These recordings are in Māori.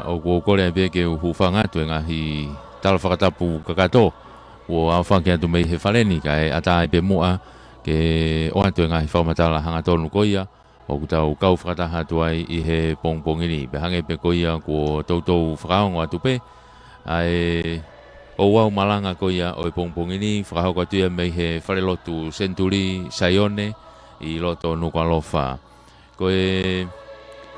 o ko le be ke hufanga tu ngahi tal whakatapu kakato o a whankia tu mei he whaleni kai ata e pe mua ke o atu ngahi whamatala hanga tonu koia o kutau kau whakataha tu ai i he pongpongini pe hange pe koia ko tautou whakaongo atu pe ai o wau malanga koia o e pongpongini whakahoko atu mei he whalelotu Century Saione i loto nukwalofa ko e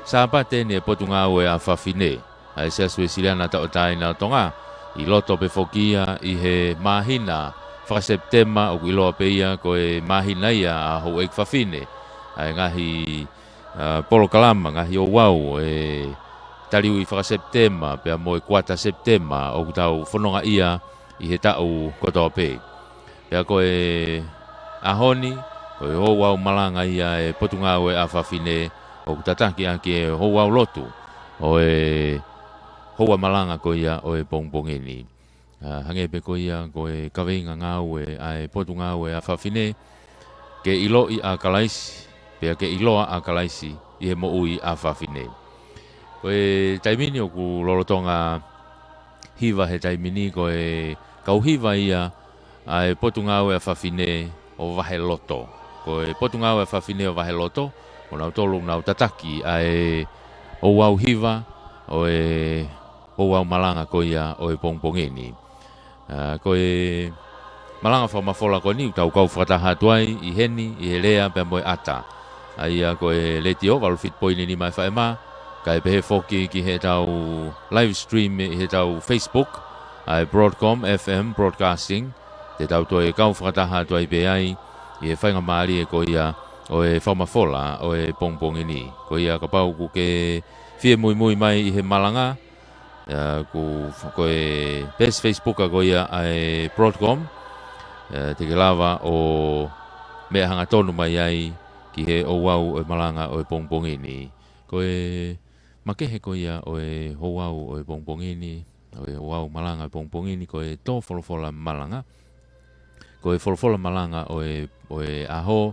sapate ne potunga o e a whawhine ai se asue siliana ta o taina tonga i loto pe fokia i he mahina whaka Septemba o iloa pe ia ko e mahina ia a ho e whawhine ai ngahi polo kalama ngahi o wau e taliu i whaka Septemba pe a mo e 4 Septemba o kutau whanonga ia i he tau kotoa pe pe a ko e ahoni ko e ho wau malanga ia e potunga o e a whawhine o kutataki ake ho wau lotu o e hoa malanga ko ia o e pongpongini hange pe ko ia ko e kaweinga ngau e ai potunga o e a whawhine ke ilo i a kalaisi pe ke iloa a kalaisi i he mo ui a whawhine ko e taimini o ku lolotonga hiva he taimini ko e kau hiva ia ai potunga o e a whawhine o vahe loto ko e potunga o e a whawhine o vahe loto o nau tolu nau tataki ai o wau hiva o e o wau malanga ko ia o e pongpongini ko e malanga whamafola ko ni tau kau whataha tuai i heni i helea pe moe ata ai ko e leti o walu fit poini ni mai whaema ka e pehe foki ki he tau live stream i he tau Facebook ai Broadcom FM Broadcasting te tau to e kau whataha tuai pe ai i he whainga maari e ko ia o e whamafola o e pongpongini ko ia ka pau ku ke fie mui mai i he malanga ko e best Facebook ko ia ai Broadcom te ke lava o mea hanga tonu mai ai ki he o wau o e malanga o e pongpongini ko e makehe ko ia o e ho wau o e pongpongini o e wau malanga o e pongpongini ko e to folofola malanga ko e folofola malanga o e aho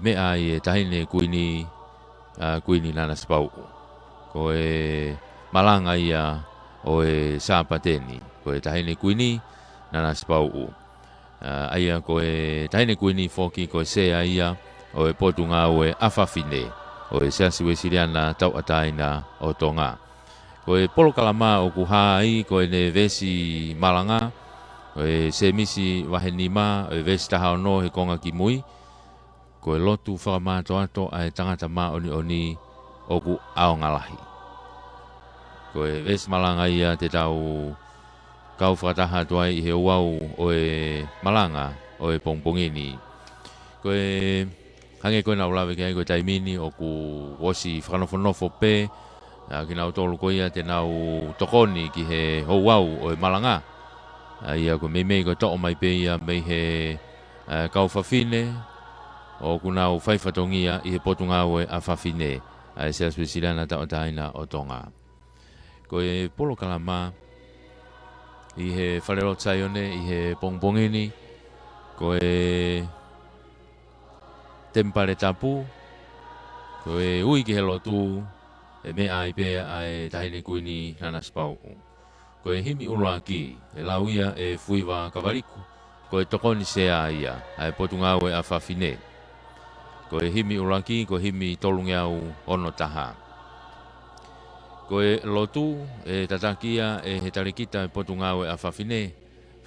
mea i e tahine kuini nana spau ko e malanga ia o e sapateni ko e tahine kuini nana spau aia ko e tahine kuini foki ko e sea ia o e potunga o e awhawhine o e seasi we siriana tau ataina o tonga ko e polo kalama o kuha ai ko e ne vesi malanga o e se misi wahenima o e vesi taha ono he konga ki mui ko e lotu whakamato ato ai tangata ma oni o ku ao ngalahi ko e ves malanga ia te tau kau whakataha tuai i he wau o e malanga o e pongpongini ko e hange koe nau lawe ki ai ko e taimini o ku wosi whakanofo pe ki nau tolu ko ia te nau tokoni ki he ho wau o e malanga ia ko mei ko to mai pe ia mei he kau whawhine o ku nau whaifatongia i he potunga o e a whawhine ai se aspesirana ta o taina o tonga ko e polo kalama i he whalero tsaione i he pongpongini ko e tempare tapu ko e ui ki he lotu e me ai pe ai tahine kuini nana spau ko e himi uraki e lauia e fuiwa kavariku ko e tokoni sea ia ai potunga o e a whawhine ko e himi uraki ko himi tolungiau ono taha ko e lotu e tatakia e he tarikita e potunga o e a whawhine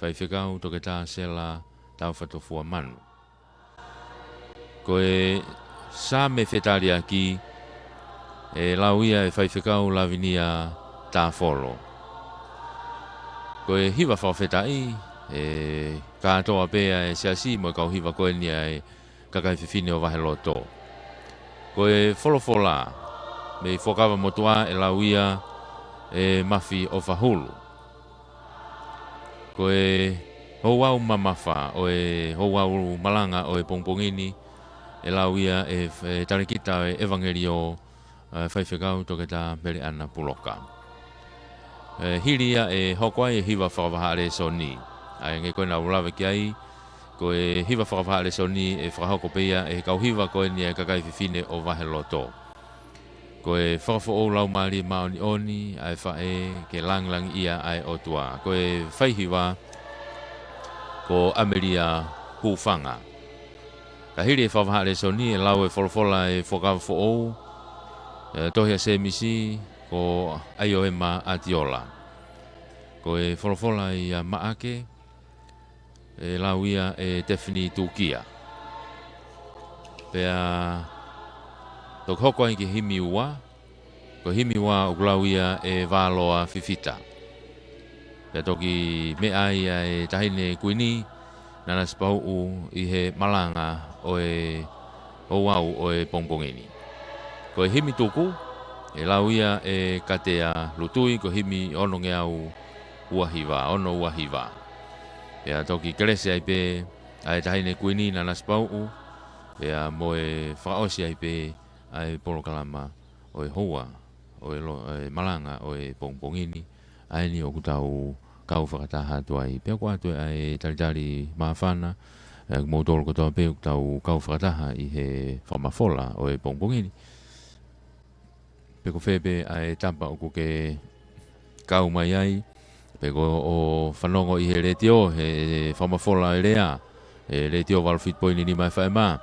whai whikau toke tā sela tau whatofua manu ko e sa me whetaria ki e lauia e whai whikau lavinia tā wholo ko e hiwa whawhetai e katoa pea e siasi mo e kau hiwa koe ni ai kakai whiwhine o wahe loto ko e wholofola me whakawa motua e lauia e mafi o whahulu ko e houau mamafa o e houau malanga o e pongpongini e lauia e tarikita e evangelio whaiwhekau toke tā mele ana puloka hiria e hokwai e hiwa whakawahare soni ai nge koe na ulawe ki ai ko e hiwa whakawahare soni e whakahoko peia e kau hiwa koe ni e kakai whiwhine o wahe loto koe whakafo o lau maali maoni oni, ai whae ke lang ia ai o tua. Koe whaihiwa ko Ameria Hufanga. Ka hiri e whawha le soni e lau e wholofola e whakafo o, tohia se misi ko Aioema Atiola. Koe wholofola i a maake, e lau ia e Tefini Tukia. Pea tok hoko ki himi ua, ko himi ua o lau ia e valoa fifita. Pea toki mea ia e tahine kuini, nana spau i he malanga o e wau o e pongpongini. Ko himi tuku, e lau ia e katea lutui, ko himi ono nge au uahiwa, ono uahiwa. Pea toki kerese ai pe, ai tahine kuini nana spau pea moe whaosi ai pe, ai polokalama o e hoa, o e malanga o e pongpongini, ai ni o kutau kau whakataha tuai. Pea kua tu ai talitali maafana, mo tolo kotoa pe kutau kau whakataha i he whamafola o e pongpongini. Pe ko whebe ai tampa o kuke kau mai ai, pe ko o whanongo i he retio, he whamafola e rea, e retio walfit poini ni mai whaema.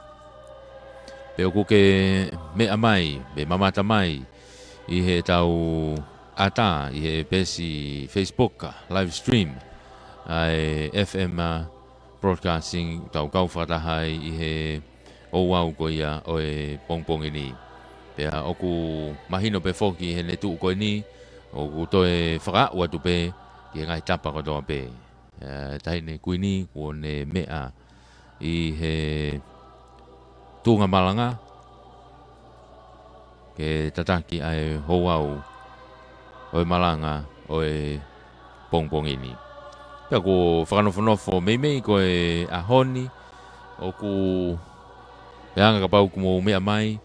Pe o kuke mea mai, pe mamata mai, i he tau ata, i he pesi Facebook, live stream, ai FM broadcasting, tau kau whakatahai i he ouau ko ia o e pongpongini. Pea oku mahino pe foki he ne tuu koe ni, oku toe whakaua tu pe, ki he ngai tapa kotoa pe. Tahine kuini, ko ne mea i he tunga malanga ke tataki ai houau o e malanga o e pongpongini. Pea ko whakanofo meimei ko e ahoni o ku peanga ka pau kumo mea mai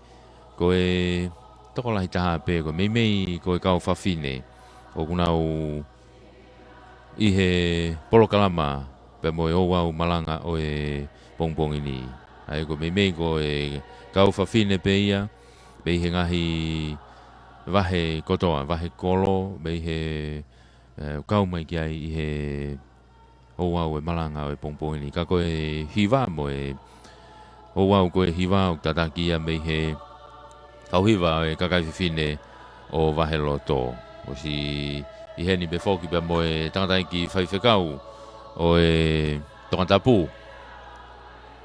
ko e toko lahi taha pe ko meimei ko e kau whawhine o kunau i he polokalama pe mo e houau malanga o e pongpongini. Ai ko meimei ko e kau whawhine pe ia, pe he ngahi wahe kotoa, wahe kolo, pe he kau mai ki ai i he houau e malanga o e pongpongini. Ka ko e hiwa mo e houau ko e hiwa o tataki ia me he kau hiwa o e kakai whiwhine o wahe loto. O si i heni pe foki pe mo e tangatai ki whaiwhekau o e tongatapu.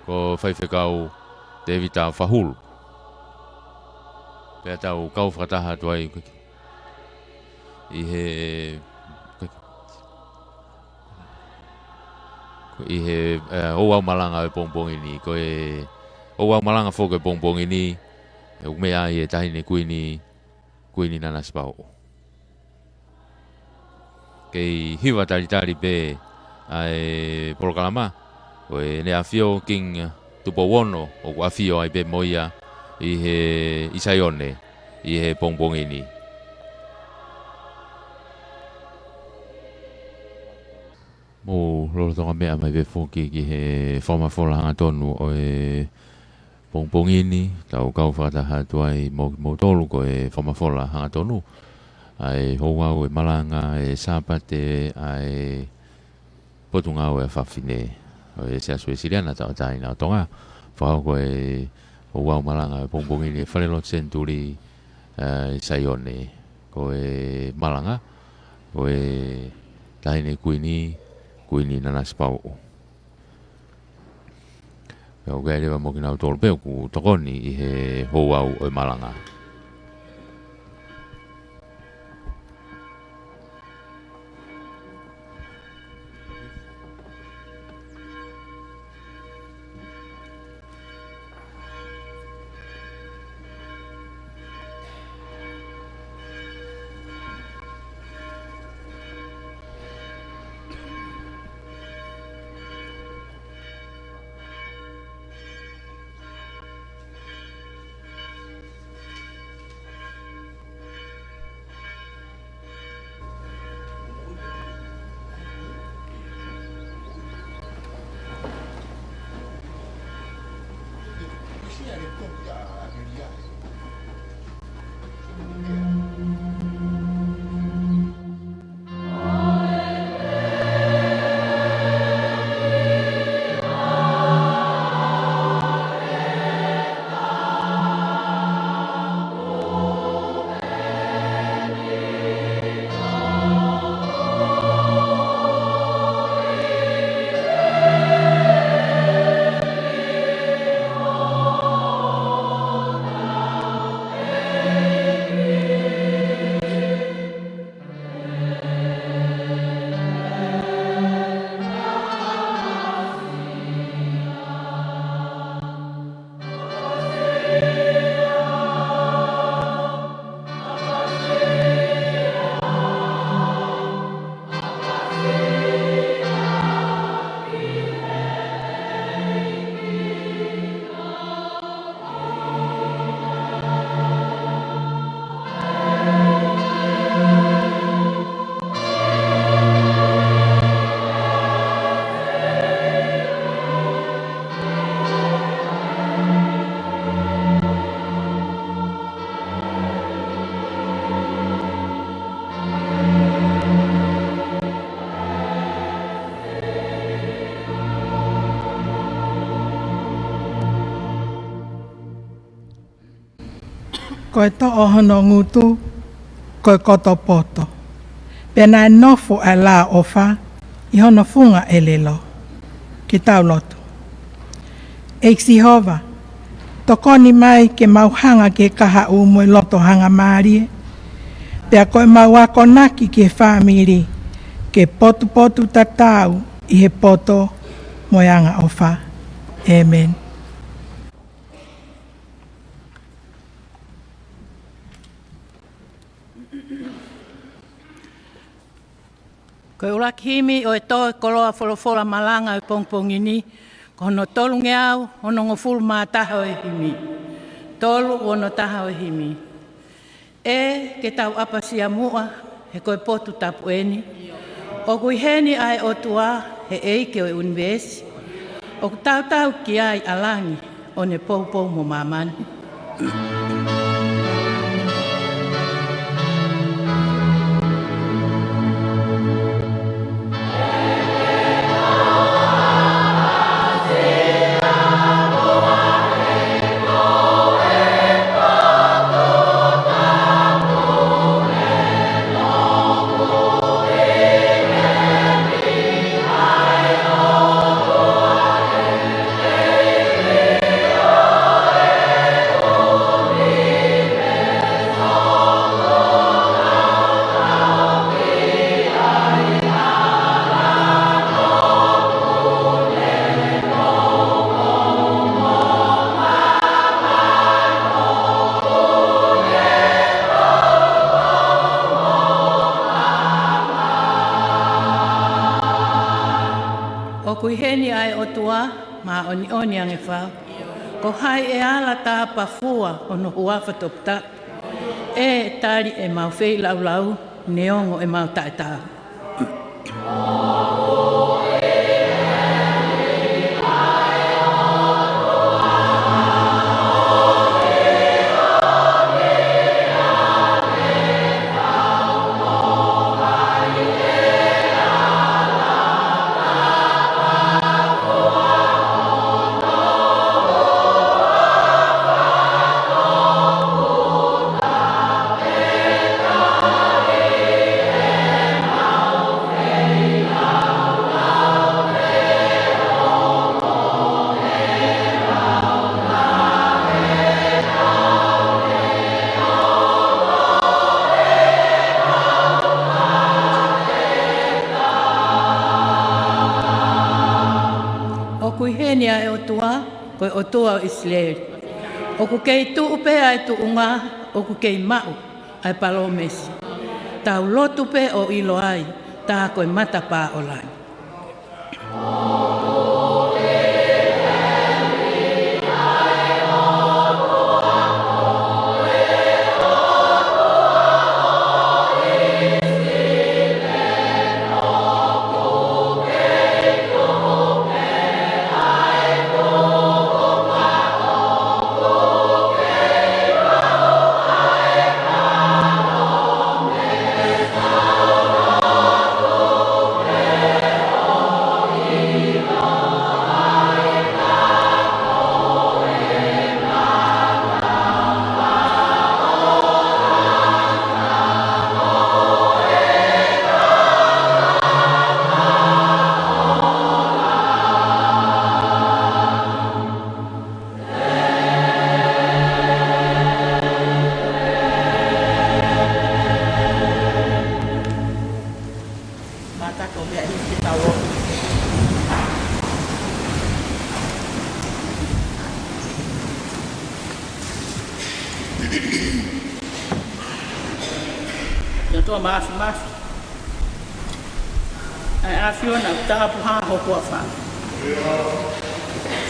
Ko whaiwhekau David Tau Whahulu. Pea tau kau whakataha tuai i he houau malanga o pongpongini. Ko e houau malanga whoka e pongpongini e umea i e tahine kuini nana spau. Kei hiwa talitari pe ai polokalama. Ko e ne awhio king tupo wono o awhio ai pe moia i he isaione i he pongpongini. Mo lolo tonga mea mai pe foki ki he whamafola hanga tonu o e pongpongini. Tau kau whakataha tuai mo tolu ko e whamafola hanga tonu. Ai houau e malanga e sapate ai potungau e whawhine. O e sea sue siriana tau taina o tonga. Whakau ko e houau malanga e pongpongini e whalelot senturi saione. Ko e malanga, ko e tahine kuini nana spau. Pea o gai lewa mo kina o tolu peo ku tokoni i he houau o e malanga. Koe to ohono ngutu, koe koto poto. Pena nofo e la ofa, I hono funga elelo. Ki tau lotu. Eiksi hova, tokoni mai ke mauhanga ke kaha umo loto hanga maarie. Pea koe mauako naki ke whamiri, ke potu potu tatau I he poto moyanga ofa. Amen. Koe urakihimi o e toi koloa wholofola malanga I pongpongini, ko hono tolu ngeau, hono ngofulu maa taha o e himi. Tolu hono taha o e himi. E ke tau apasia mua, he koe potu tapu eni. O kui heni ai o tua, he eike o e univesi. O ku tau ki ai alangi, o ne pou mo mamani. Kui heni ai o tua, ma oni ange whau. Ko hai e ala tā pafua o no huafa topta. E tari e mau whei lau lau, neongo e mau tae tā. E o tua, koe o tua o Israel. O ku kei tu upea e tu unga, o ku kei mau ai palomesi. Tau lotu pe o ilo ai, tā koe mata pā o lai. Ya toa maafi. Ai afiona taha puha ho kua fa.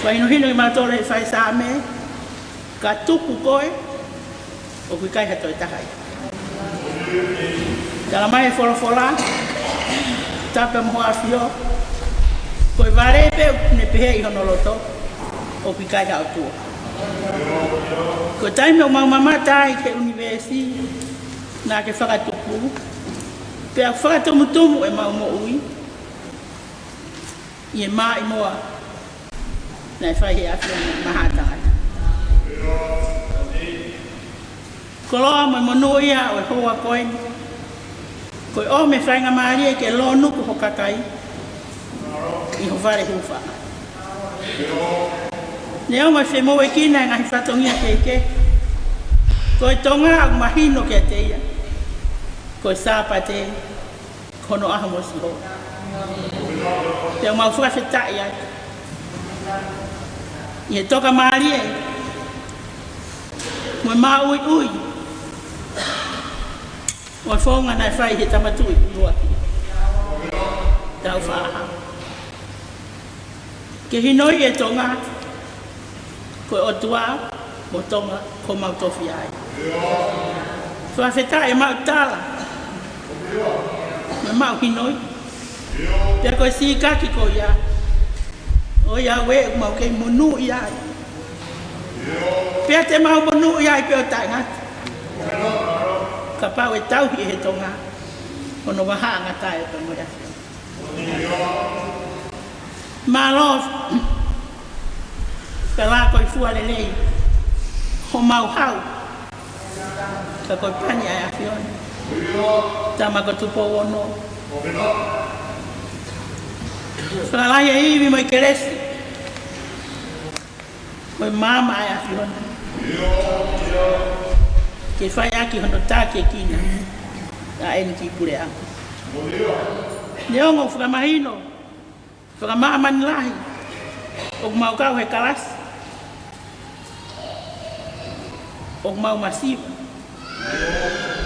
Fai no hino I matole fai sa me. Ka tuku koe. O kui kai hato I tahai. Tala mai fola. Tape mo afio. Koe vare pe ne pehe I honoloto. O kui kai hao tua. Ko taime o mamama tai ke universi. Na ke whakatupu. Pea whakatumutumu e maumo ui. I mai moa. Nei whai he afio mahataha. Koloa mo mono ia o hoa koe. Koe o me whainga maari ke lo nuku ho kakai. I ho whare huwha. Neo mai whemo e kina ngahi whatongia keke. Koe tonga ak mahino ke te ia. Koe sāpate. Kono aha mo si ho. Te o mau whakawhetai ai. I he toka maari e. Moe maa ui. Moe whonga nai whai he tamatui. Luaki. Tau whaaha. Ke hinoi e tonga. Koe o tua. Mo tonga. Ko mau tofi ai. Whakawhetai e mau tala. Me mau hinoi. Pea koe si kaki ko ia. O ia we mau kei monu ia. Pea te mau monu ia I peo tai ngati. Ka pau e tau hi he tonga. Ono waha ngata e pe mo ia. Malo. Pela koe fua lelei. Ho mau hau. Ka koe pani ai afioni. Tama ko tupo ono. Whakalai e iwi mo I keresi. Koe mama ai afiona. Ke whai aki hono tāke kina. A eni ki pure aku. Neongo whakamahino. Whakamaa manilahi. O mau kau he kalas. O mau masiva.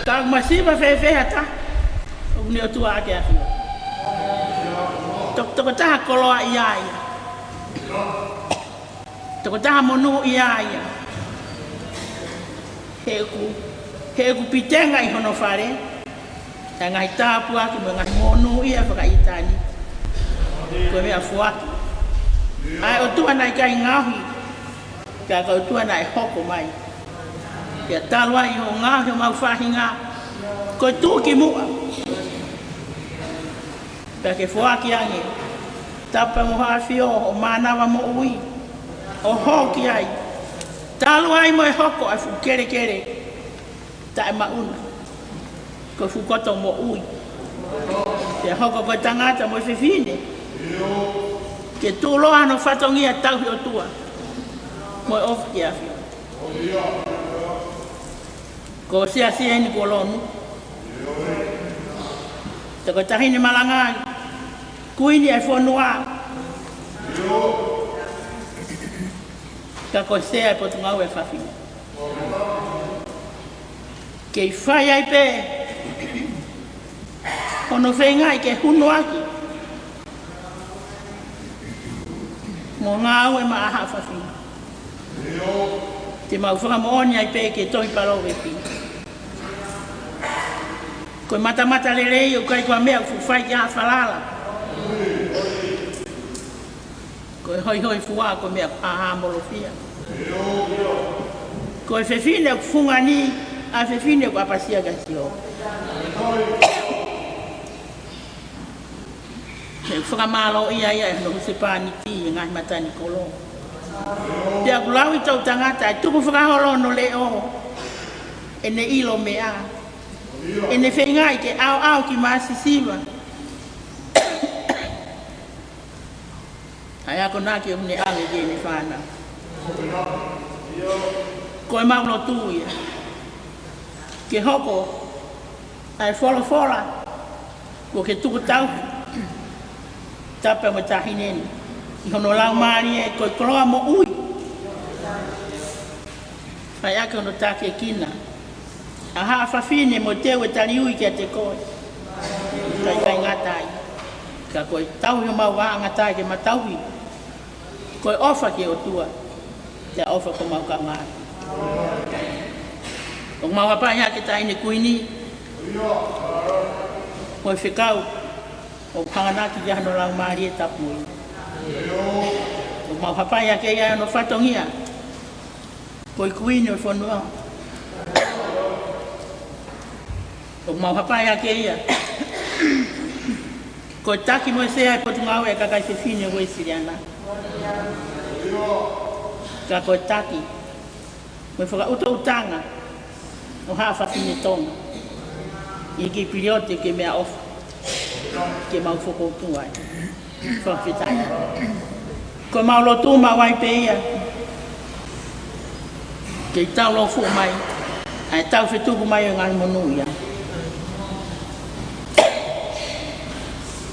Kau masiva whewheha ta. O ni o tua ake afiona. Toko taha koloa ia. Toko taha monu ia. He ku pitenga I hono whare. Ta ngai tāpu aki mo ngai monu ia whakaitani. Koe mea fuaki. Ai o tua nai kai ngahi. Ka o tua nai hoko mai. Ia talua I ho ngahi o mau whahinga. Koe tuki mua. Ka ke fuaki ange. Tapa mo hawhio o manawa mo ui. O hoki ai. Talu ai mo e hoko ai fu kere. Ta e mauna. Ko fu koto mo ui. Te hoko ko tangata mo fefine. Ke tuloa no whatongia tau hi o tua. Mo e ofu ki awhio. Ko sia ni ko lonu. Te ko tahine malangai. Kuini ai whanua. Ka ko sea I potungau e whawhi. Kei whai ai pe. Ono whengai ke hunu aki. Mo ngau e maaha whawhi. Te mau whakamooni ai pe ke tohi paro e pi. Koe mata lelei o kai kua mea whai ki a whalala. Koe hoi fua ko mea aha molofia. Koe whewhine o funga ni, a whewhine o apasia gasio. He whakamalo ia no husepani ti ngai matani kolo. Pea kulau I tau tangata, tuku whakaholo no leo. Ene ilo mea. Ene whengai ke au ki maasisiwa. Ai ako naki o hune ale ke ni whana. Koe maulo tuia. Ke hoko. Ai fola. Ko ke tuku tau. Tapa mo tahineni. I hono lau maari e koe koloa mo ui. Fai ake ono take kina. A haa whawhine mo teo e taliui kia te koe. Kai ngatai. Ka koe tauhi o mau waa ngatai ke matauhi. Koe ofa ke o tua. Te ofa ko mau ka ngāi. O mau hapa ia ke taine kuini. Koe whikau. O hanganaki kia no lau maari e tapui. O mau hapa ia ke ia no whatongia. Koe kuini o whanua. O mau hapa ia ke ia. Koe taki mo e sea e potu ngau e kakai whiwhine o e siriana. Ka koe taki. Mo e whaka uta utanga. O haa whawhine tonga. I ki piriote ke mea ofa. Ke mau whakoutu ai. Whawhitai. Koe mau lotu ma wai pe ia. Ke tau lo fu mai. Ai tau whituku mai o ngai monu ia.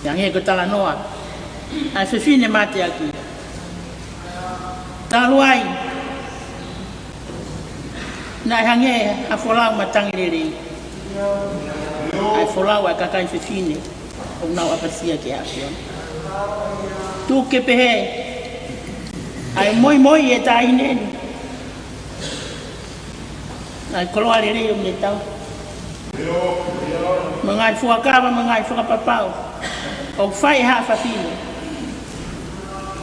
Yang e ko tala noa. Ai whiwhine mate aki. Talu ai. Nai hange a wholau matangiriri. Ai wholau ai kakai whiwhine. O nau apasia ke apio. Tu ke pehe. Ai moi e tai neni. Ai koloa rere o me tau. Mangai fuakawa, mangai whakapapau. O whai haa whawhine.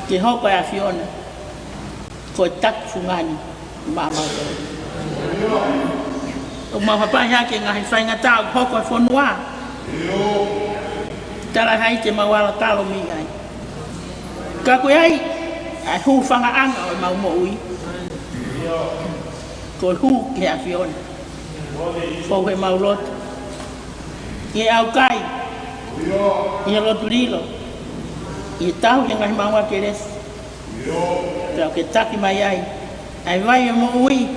Ke hoko e a Fiona. Ko tak fungani. Mamau tau. O mau hapai hake ngahi whai ngatau hoko e whanua. Tara hai te mawala talo mi ai. Ka koe ai. Ai hu whangaanga o mau mo ui. Ko hu ke a Fiona. Fau he mau lotu. I au kai. I lotu rilo. I tau he ngahi maua ke resi. Pea ke taki mai ai. Ai vai e mo ui.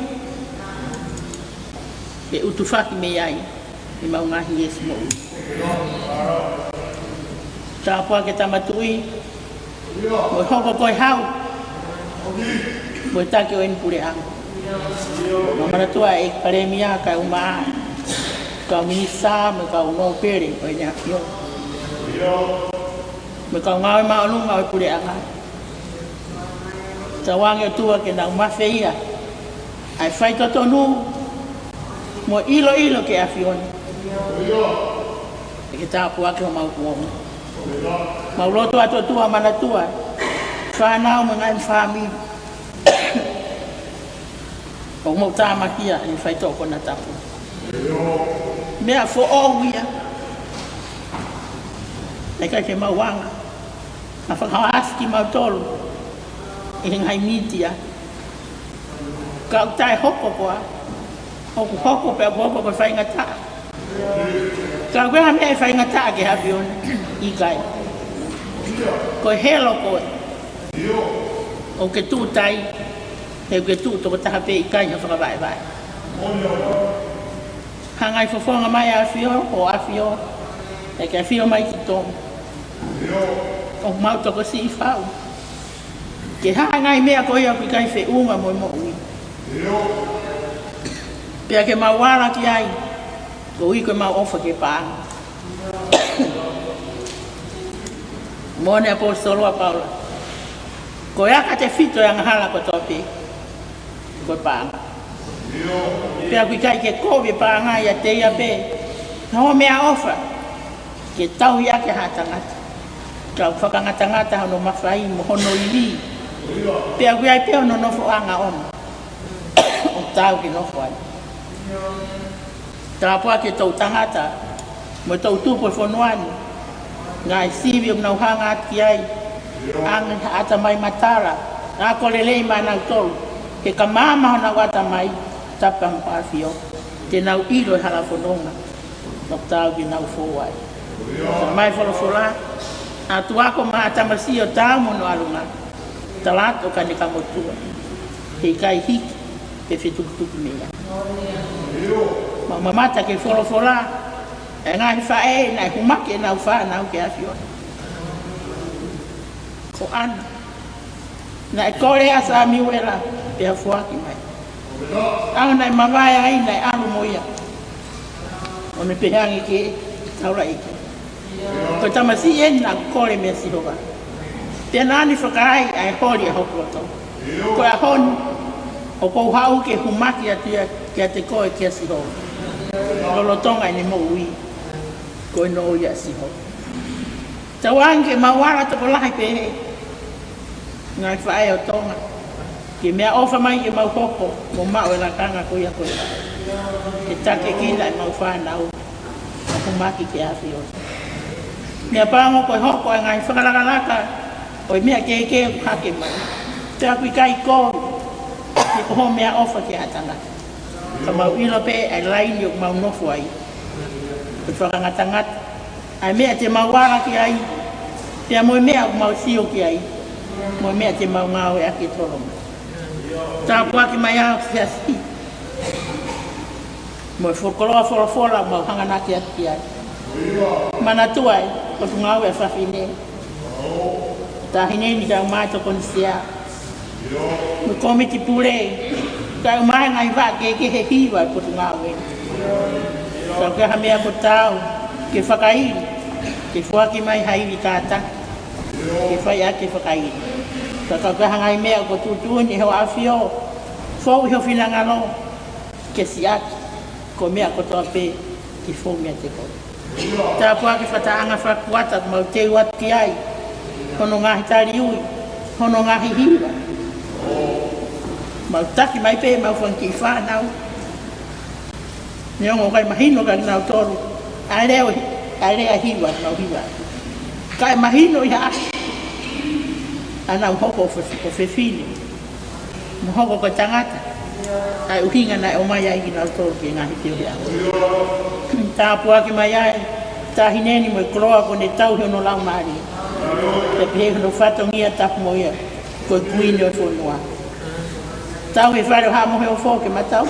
Ke utufaki me ai. I mau ngahi esi mo ui. Tāpua ke tamatui. Mo hoko koe hau. Mo taki o eni pure ang. Mamana tua e karemia ka uma ka minisa me ka no pere ko nya yo me ka ngau ma lu ngau pure anga tawang yo tua ke na ma feia ai fai to tonu mo ilo ke afion ke ta pu ak mau ko mau lo tua tua mana tua fa na mo ngai fami o mo tama kia i fai to ko na tapu mea fo o wia e ka ke mawanga a whakaaski mau tolu i ngai mitia ka utai hoko koa hoko pe hoko ko fai ngata ka koe me fai ngata ke hapion i kai ko helo ko o ke tu tai e ke tu to ta pe i kai fa vai vai hangai fo fonga mai a fio o a fio e ke fio mai ki to o mau to ko si fa ke hangai me a ko ia ki kai fe unga mo mo ui pe ke mawala ki ai ko i ko mau ofa ke pa mone apostolo a Paula ko ia ka te fito yang hala ko topi ko pa pe aku kai ke kobe pa nga ya te ya pe no me a ofa ke tau ya ke hatanga ka whakangata no mawhai mo hono ili pe aku ai pe no no fo anga on o tau ki no fo ai tapua ke tau tangata mo tau tupo fo noani ngai sibi o nau hanga ki ai ang ata mai matara na ko lelei mana tol ke kamama na wata mai tapang pafio te nau ilo hala fononga no tau ki nau foai mai fola atu ako ma tamasio tamu no alunga talato ka ni kamotua he kai hik pe fitu mea mama mata ke fola ngai fa e na kumake na fa na ke afio ko ana na kore asa mi wela pe afuaki mai Ang nai mawai ai nai alu moia. O me pehangi ke taura ike. Ko tamasi en na kore me siroga. Tēnā ni whakaai ai hori a hoku ato. Ko a honu, o kou hau ke humaki atia kia te koe kia siho. Lolotonga ni mo ui, koe no ui a siho. Tawange mawara toko lahi pehe. Ngai whae o tonga. Ke mea ofa mai ke mau hoko, mo mao e lakanga koe a koe. Ke take kina e mau whanau, a humaki ke awhi o. Mea pango koe hoko e ngai whakalakalaka, oi mea ke hake mai. Te akui kai kōru, ke koho mea ofa ke atanga. Ka mau ilo pe ai laini o mau nofu ai. Ke whakangatangat. Ai mea te mau wara ki ai. Te moi mea o mau sio ki ai. Moi mea te mau ngao e ake tolonga. Tā puaki mai au fiasi. Moi whokoloa wholofola mau hanganaki ati ai. Mana tuai, ko tu ngao e whawhine. Tā hine ni tau mai toko ni sia. Mu komiti pule. Tau mai ngai wā ke he hiwa ko tu ngao e. Tau ke hamea ko tau. Ke whakairi. Ke whaki mai hairi tāta. Ke whai ake whakairi. Tau ke hangai mea ko tutuun i hewa awhio. Fou i ho whinangalo. Ke siaki. Ko mea ko toa pe. Ke fou mea te kore. Tā puaki whataanga whakuata mau te wat ki ai. Hono ngahi tari ui. Hono ngahi hiwa. Mau taki mai pe mau whanki whanau. Niongo kai mahino kai nau toru. Alea hiwa mau hiwa. Kai mahino ia aki. Anau hoko o whewhine. Mo hoko ko tangata. Ai uhinga nai o mai ai ki nau toru ki ngahi te uri ako. Tā puaki mai ai. Tā hineni mo i koroa ko ne tau hiono lau maari. Te pehe no whatongia tapu mo ia. Koe kuini o whonua. Tau e whare o haa mohe o whoke matau.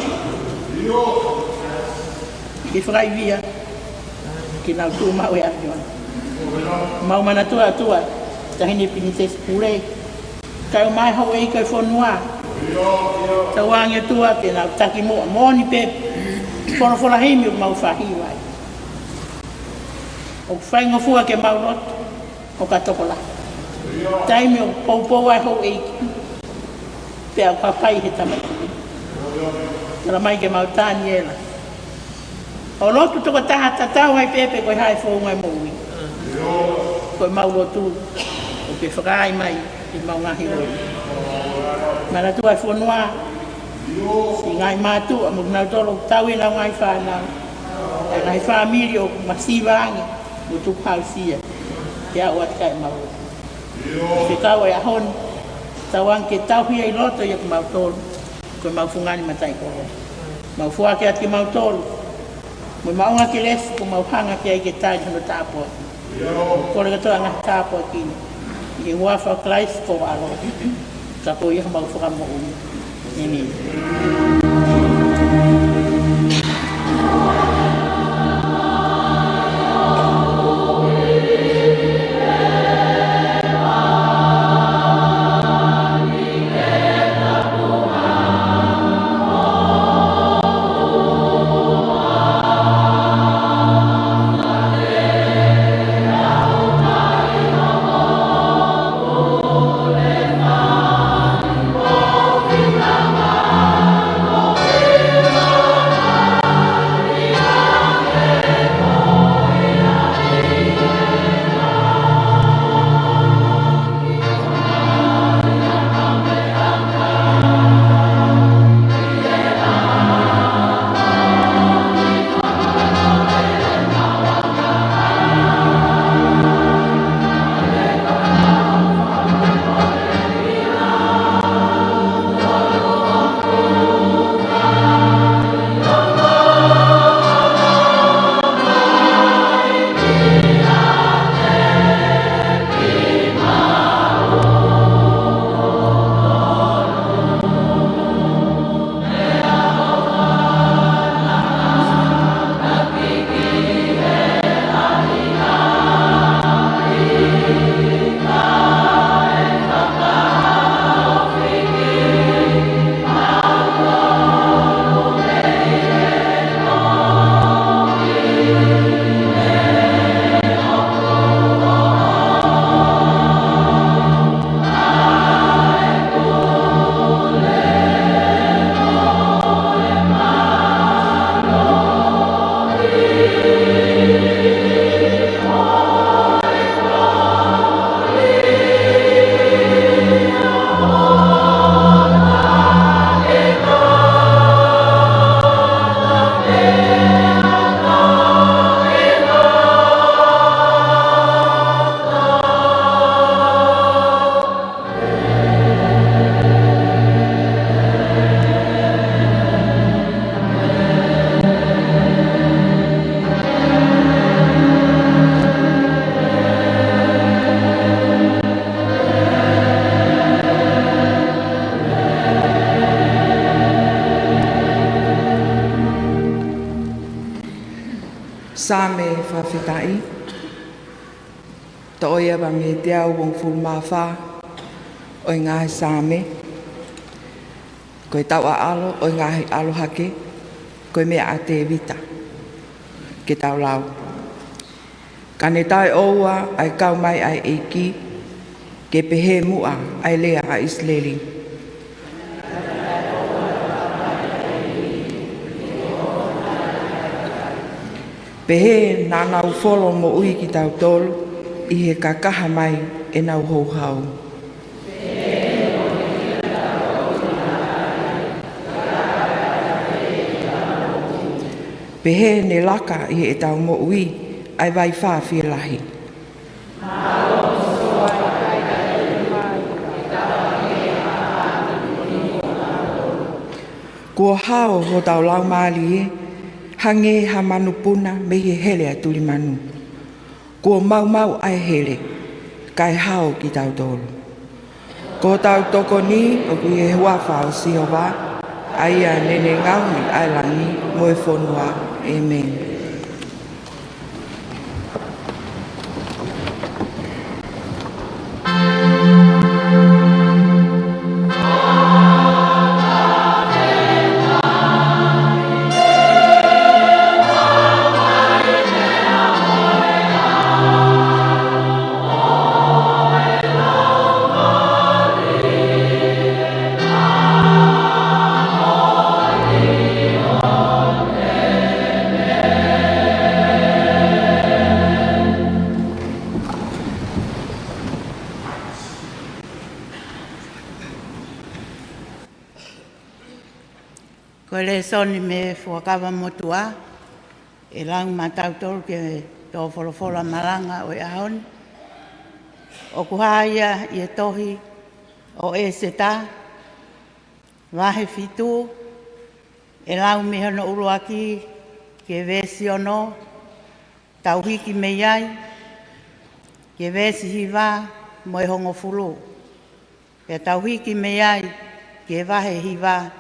Ki whakai via. Ki nau tū mau e ahiona. Mau mana tua tua. Ta hini pini te spure. Kai o mai hau e koe whonua. Tau ange tua ke nau taki moa. Moni pe. Whonofola heimi o mau whahiwai. O whaingo fua ke mau roto. O katokola. Taimi o poupou ai hou eiki. Pea o papai he tamaturi. Tala mai ke mau tāni ela. O lotu toko taha tatau hai pepe koe hai whaungai moui. Koe mau lotu. O ke whakai mai i mau ngahi hoi. Mana tu ai whanua. Si ngai mātu a muk nau tolo tau e nau ngai whanau. E ngai whamiri o masiwangi. Mo tu pausia. Ia o atkai mau. Se kau e ahon. Tawang ke tau hia i loto ia ku mau tolu. Koe mau fungani matai koro. Mau fuake ati mau tolu. Mo maunga ke lesu ku mau hanga ke ai ke tai hono tāpua. Kore katoa ngā tāpua kini. I wafa klais ko alo. Ka po ia mau whakamo umi. Nini. Same whawhitai. Ta oia wa me te au wong fulmawha. Oi ngahe same. Koe tau a alo, oi ngahe alo hake. Koe mea a te vita. Ke tau lau. Kane tai oua ai kau mai ai eiki. Ke pehe mua ai lea a Isleli. Pehe nā nau wholo mo ui ki tau tolu, i he kakaha mai e nau hou hau. Pehe ne laka i he tau mo ui, ai vai whawhi lahi. Kua hao ho tau lau maali e, hange ha manu puna me he hele a tuli manu. Kua mau mau ai hele, kai hao ki tau tolu. Ko tau toko ni o kui he hua whao si o wā, ai a nene ngauhi ai langi mo e whonua. Amen. Ko le soni me fuakawa motua, e lang matau tolu ke tō wholofola maranga o e ahon. O kuhaia i e tohi o e seta, wahe fitu, e lau me hono uruaki ke vesi ono, tau hiki me iai, ke vesi hiwa mo e hongo fulu. Ke tau hiki me iai, ke wahe hiwa,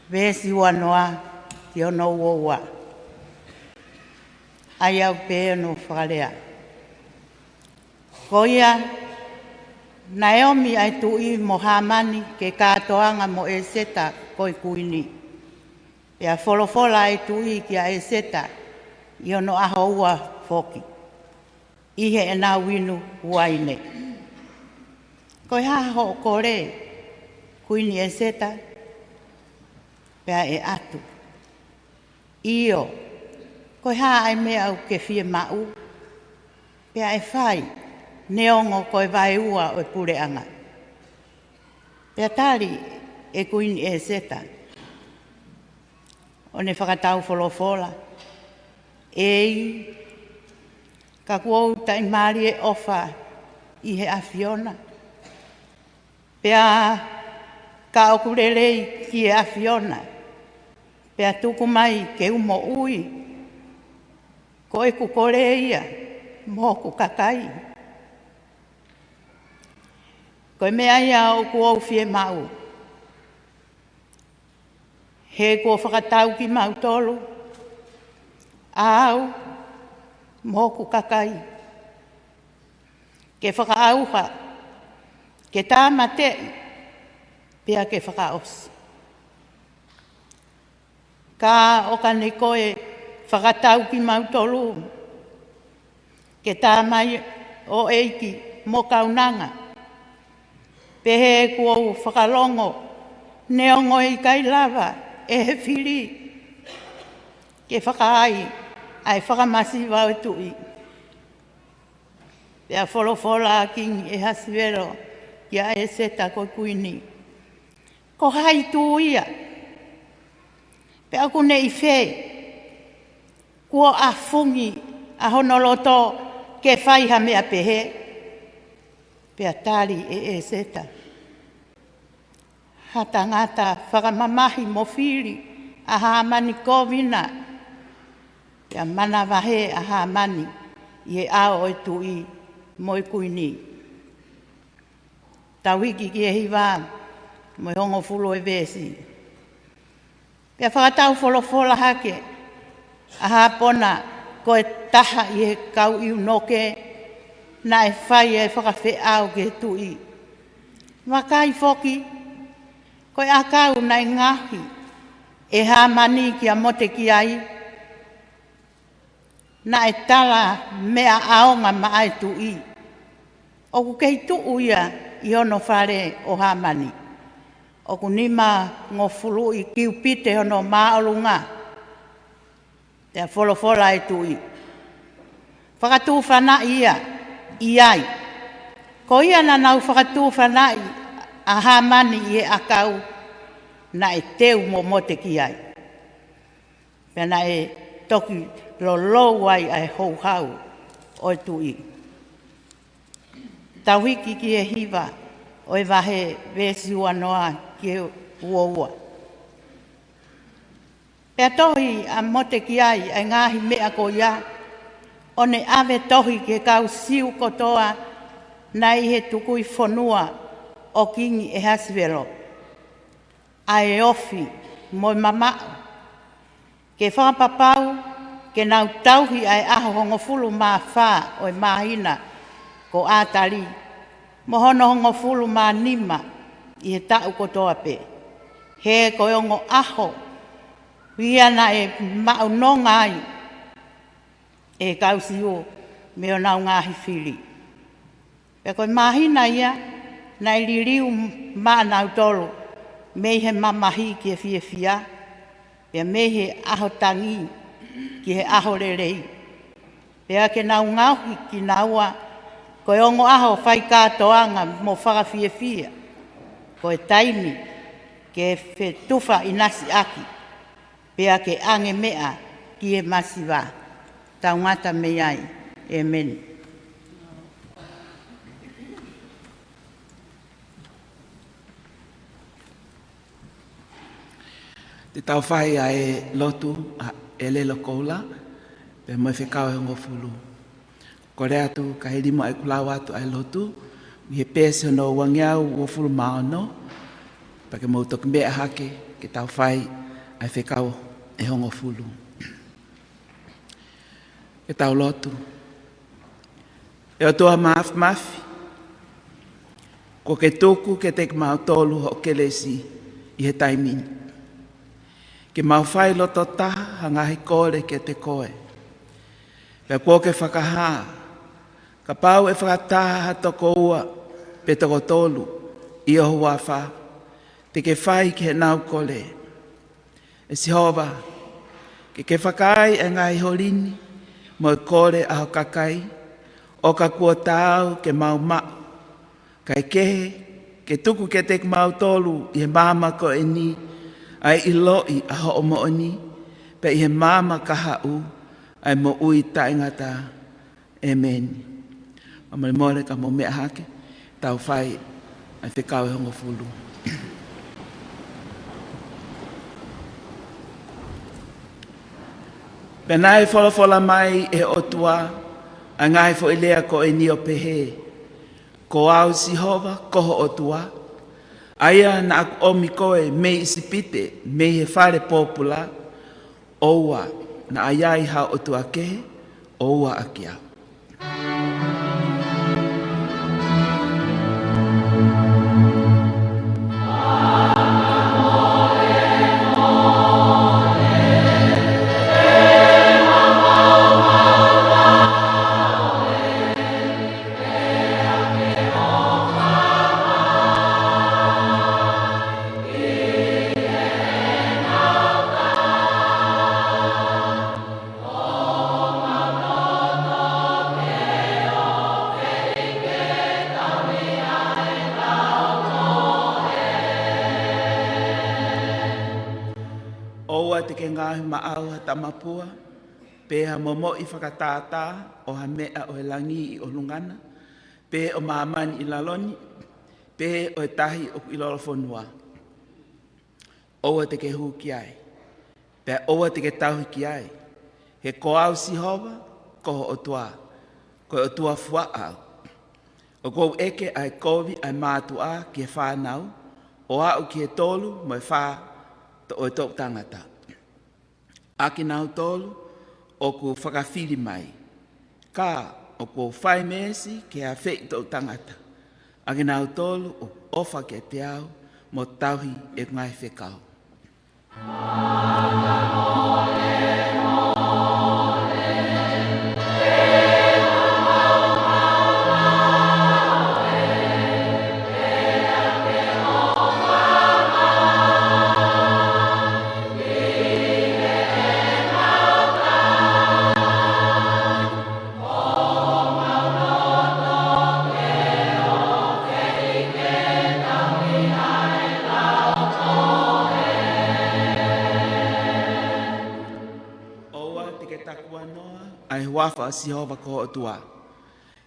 vesi wanoa ki ono uoua. Ai au pe no whakarea. Ko ia, Naomi ai tui mo Hamani ke katoanga mo e seta koi kuini. Ia wholofola ai tui ki a e seta i ono aho ua foki. Ihe e nā winu uaine. Koi haho kore kuini e seta, pea e atu. Io, koe haa ai mea au ke fie mau, pea e whai, neongo koe vai ua o e pureanga. Pea tari e kuini e seta. O ne whakatau wholofola. Ei, ka kuou tai maari e ofa i he awhiona. Pea ka okurelei ki e awhiona. Pea tuku mai ke umo ui, ko e kukore ia, mo ku kakai. Ko e mea ia o kuou fie mau. He kua whakatau ki mau tolu, au, mo ku kakai. Ke whakaauha, ke tāmate, pea ke whakaos. Ka o ka ne koe whakatau ki mau tolu. Ke tā mai o eiki mo kaunanga. Pehe kua whakalongo neongo i kai lava e he whiri. Ke whakaai ai whakamasi wau tui. Pea wholofola king e hasiwero ki a e seta ko kuini. Ko hai tu ia. Pea aku ne i whē, kua a fungi a honoloto ke whaiha mea pehe. Pea tari e seta. Hata ngata whakamamahi mo whiri a Hamani kovina. Pea mana wahe a Hamani i e ao e tui mo i kuini. Tawiki ki e hiwa mo i hongo fulo e vesi. Pea whakatau wholofola hake, Aha pona koe taha i he kau iu noke na e whai e whakawhiau ke tui. Wakai foki, koe a kau nai ngahi e ha mani ki a mote ki ai. Na e tala mea aonga maai tui. Oku kei tuu ia i ono whare o ha mani. Oku nima ngō fulu i kiupite hono maolunga. Te a wholofola e tui. Whakatū whana ia, i ai. Ko ia na nau whakatū whana i a ha mani i e akau na e teu mo mote ki ai. Pena e toki lo lou ai ai hou hau o e tui. Tauhiki ki e hiva o e wahe vesi ua noa ki e ua. Pea tohi a mote ki ai ai ngahi mea ko ia, o ne ave tohi ke kau siu kotoa na i he tukui whanua o kingi e hasvelo. A e ofi moi mamau. Ke whakapapau ke nau tauhi ai aho hongo fulu maa wha o e mahina ko ātari. Mohono hongo fulu maa nima i he tau kotoa pe. He ko ongo aho. Ia na e mau nonga ai. E kausi o me o nau ngahi whiri. Pe koe mahina ia na i liriu maa nau tolo. Me he mamahi ki e fia fia. Pe me he aho tangi ki he aho rerei. Pea ke nau ngauhi ki naua, koe ongo aho whai kātoanga mo whakawhia fia. Koe taimi ke whe tuwha i nasi aki. Pea ke ange mea ki e masiwa. Tau ngata me ai. Amen. Te tau whai a e lotu a e lelo koula, pe mo e whekau e ngofulu. Kore atu ka he rimo ai kulau atu a e lotu, mi he pēse no wangiau ngofulu maono, pa ke mo toki mea hake ke tau whai a e whekau e ngofulu. Ke tau lotu. E o toa mafi, ko ke tuku ke te mau tolu ho kelesi i he taimini. Ke mau whai loto taha hangahi kore ke te koe. Pea kua ke whakaha, ka pau e whakataha toko ua pe toko tolu i o hua wha, te ke whai ke nau kole. E si hova, ke whakai e ngai horini, mo e kore aho kakai, o ka kua tau ke mau mau, kai kehe, ke tuku ke te mau tolu i he mama ko e ni, ai i loi a ho o mooni, pe i he mama ka hau, ai mo ui taingata. Amen. Amare more ka mo mea hake, tau whai ai whekau e hongo fulu. Penai wholofola mai e otua, a ngai fo ilea ko e ni o pehe, ko au si hova koho otua, aia na aku omi koe me isipite, me he whare popula, oua na aiai ha otua kehe, oua akia. Tamapua, pe ha momo I whakatata o ha mea o he langi I o lungana, pe o maamani I laloni, pe o e tahi o I lolofonua. Oua te ke hu ki ai, pe oua te ke tauhi ki ai, he ko au si hova, ko o tua, ko o tua fua au. O kou eke ai kovi ai mātua ki e whānau, o au ki e tolu mo e whā to o e tōk tangata. Aki nau tolu, o ku whakawhiri mai. Ka o ku whai mesi ke a whei tau tangata. Ake nau tolu o ofa ke te au mo tauhi e ngai whekau. Wafa Sihova ko otua.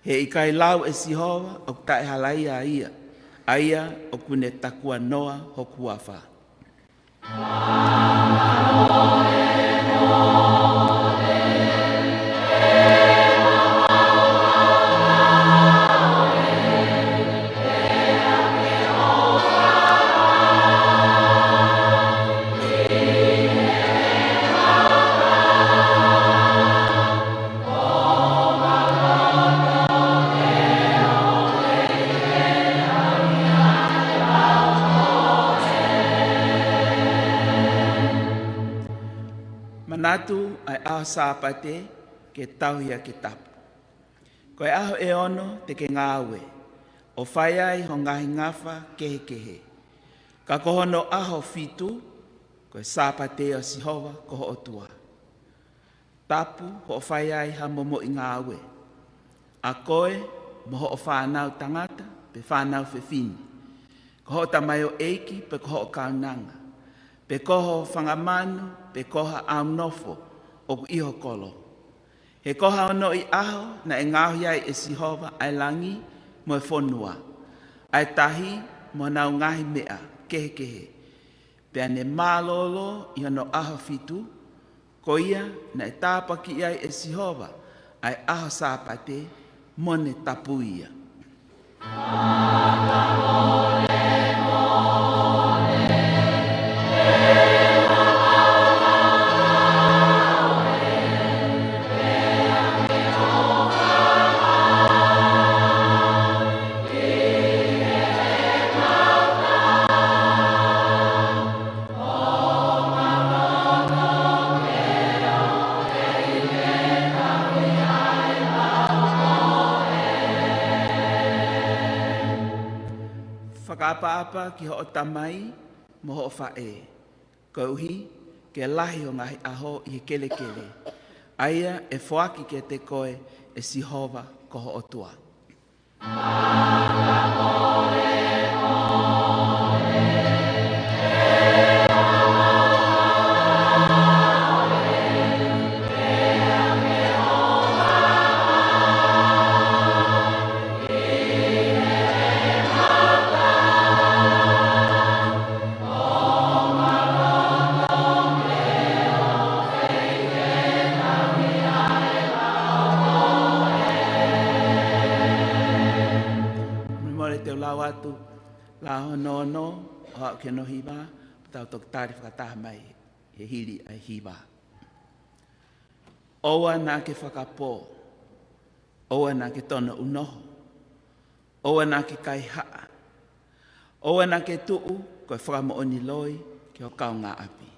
He ikai lau e Sihova o tae halai a ia. Aia o kune takua noa hoku wafa. Manatu ai aho sāpate ke tauhia ke tapu. Koe aho e ono te ke ngāwe, o whai ai ho ngahi ngawha kehe kehe. Ka kohono aho fitu, koe sāpate o Sihova koho otua. Tapu ho whai ai ha momo i ngāwe. A koe moho o whānau tangata pe whānau whiwhini. Koho tamai o eiki pe koho o kaunanga. Pe koho whangamanu, pe koha au nofo o ku iho kolo. He koha ono i aho na e ngahi ai e Sihova ai langi mo e whonua. Ai tahi mo nau ngahi mea kehe kehe. Pe ane mālolo i ano aho fitu, ko ia na e tāpaki ai e Sihova ai aho sāpate mo ne tapu ia. Whakaapa-apa ki ho o tamai mo ho o whae. Ko uhi ke lahi o ngahi aho i he kele kele. Aia e whoaki ke te koe e Sihova ko ho o tua. La hono no o ke no hiba tau tok tari whakataha mai he hiri ai hiba. Oa na ke whakapō, oa na ke tono unoho, oa na ke kai haa, oa na ke tuu koe whakamo oni loi ke o kau ngā api.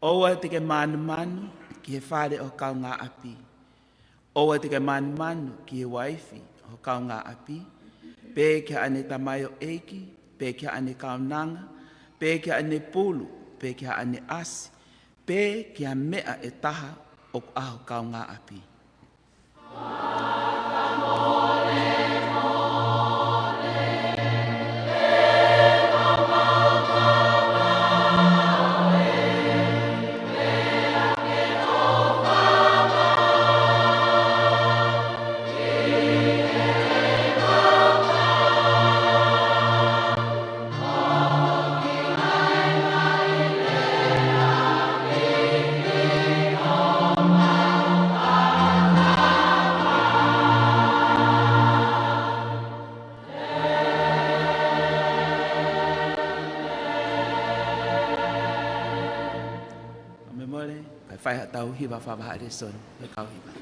Oa te ke manu ki he whare o kau ngā api. Oa te ke manu ki he waifi o kau ngā api. Pē ke ane tamai o eiki, pē ke ane kaunanga, pē ke ane pulu, pē ke ane asi, pē ke a mea e taha o aho kau ngā api. pai tau hiva fa ba de son e kau hiva.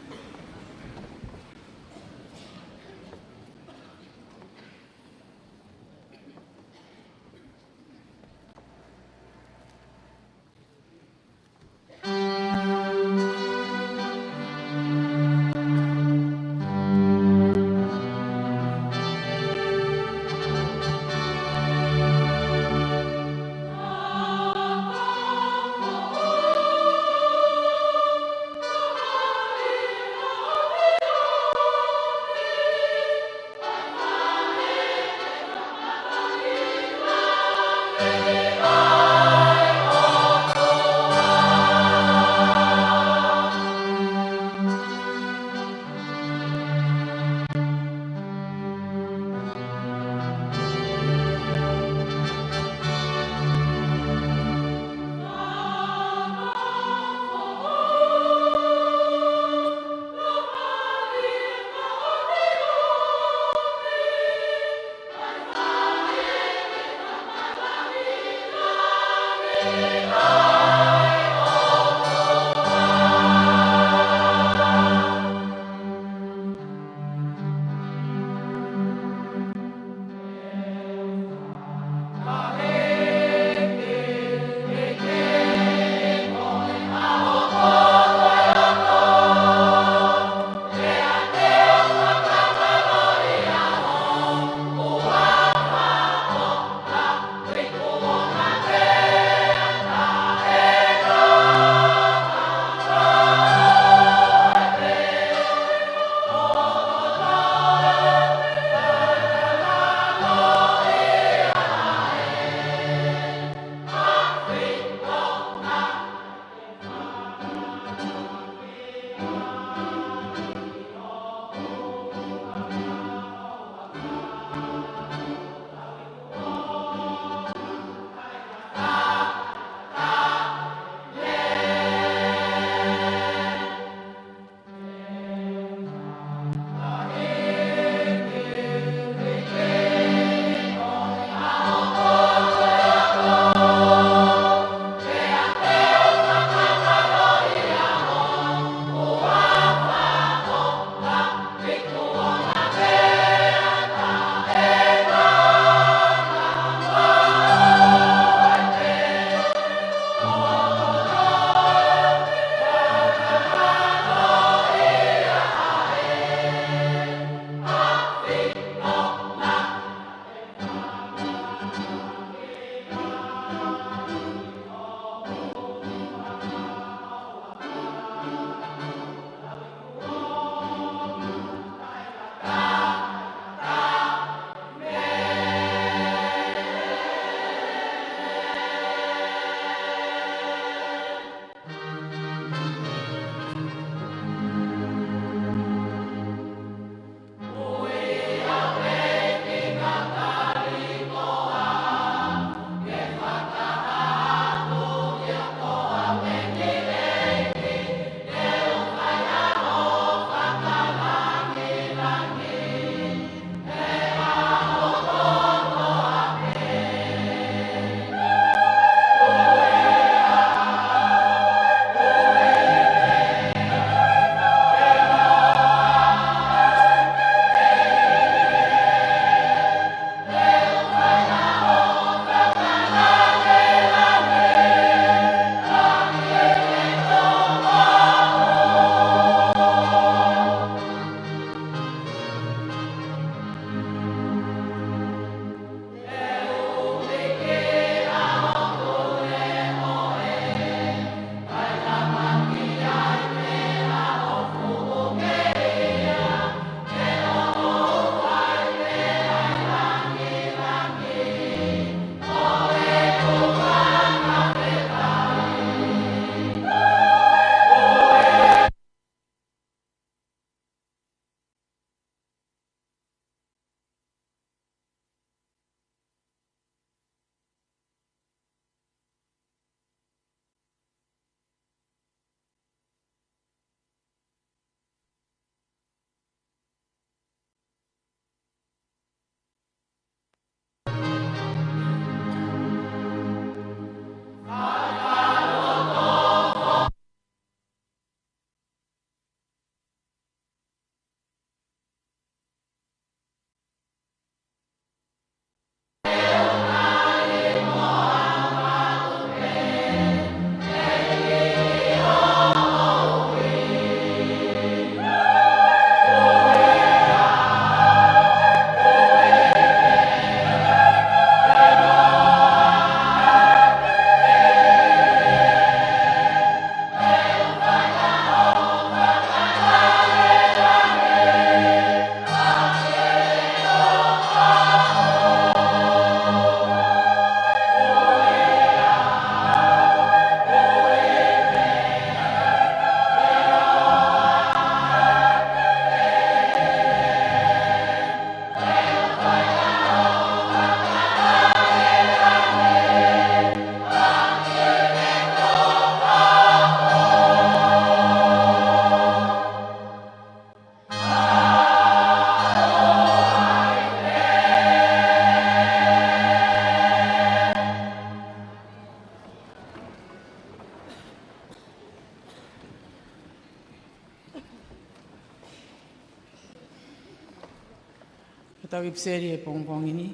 tau ipseri e pongpongini.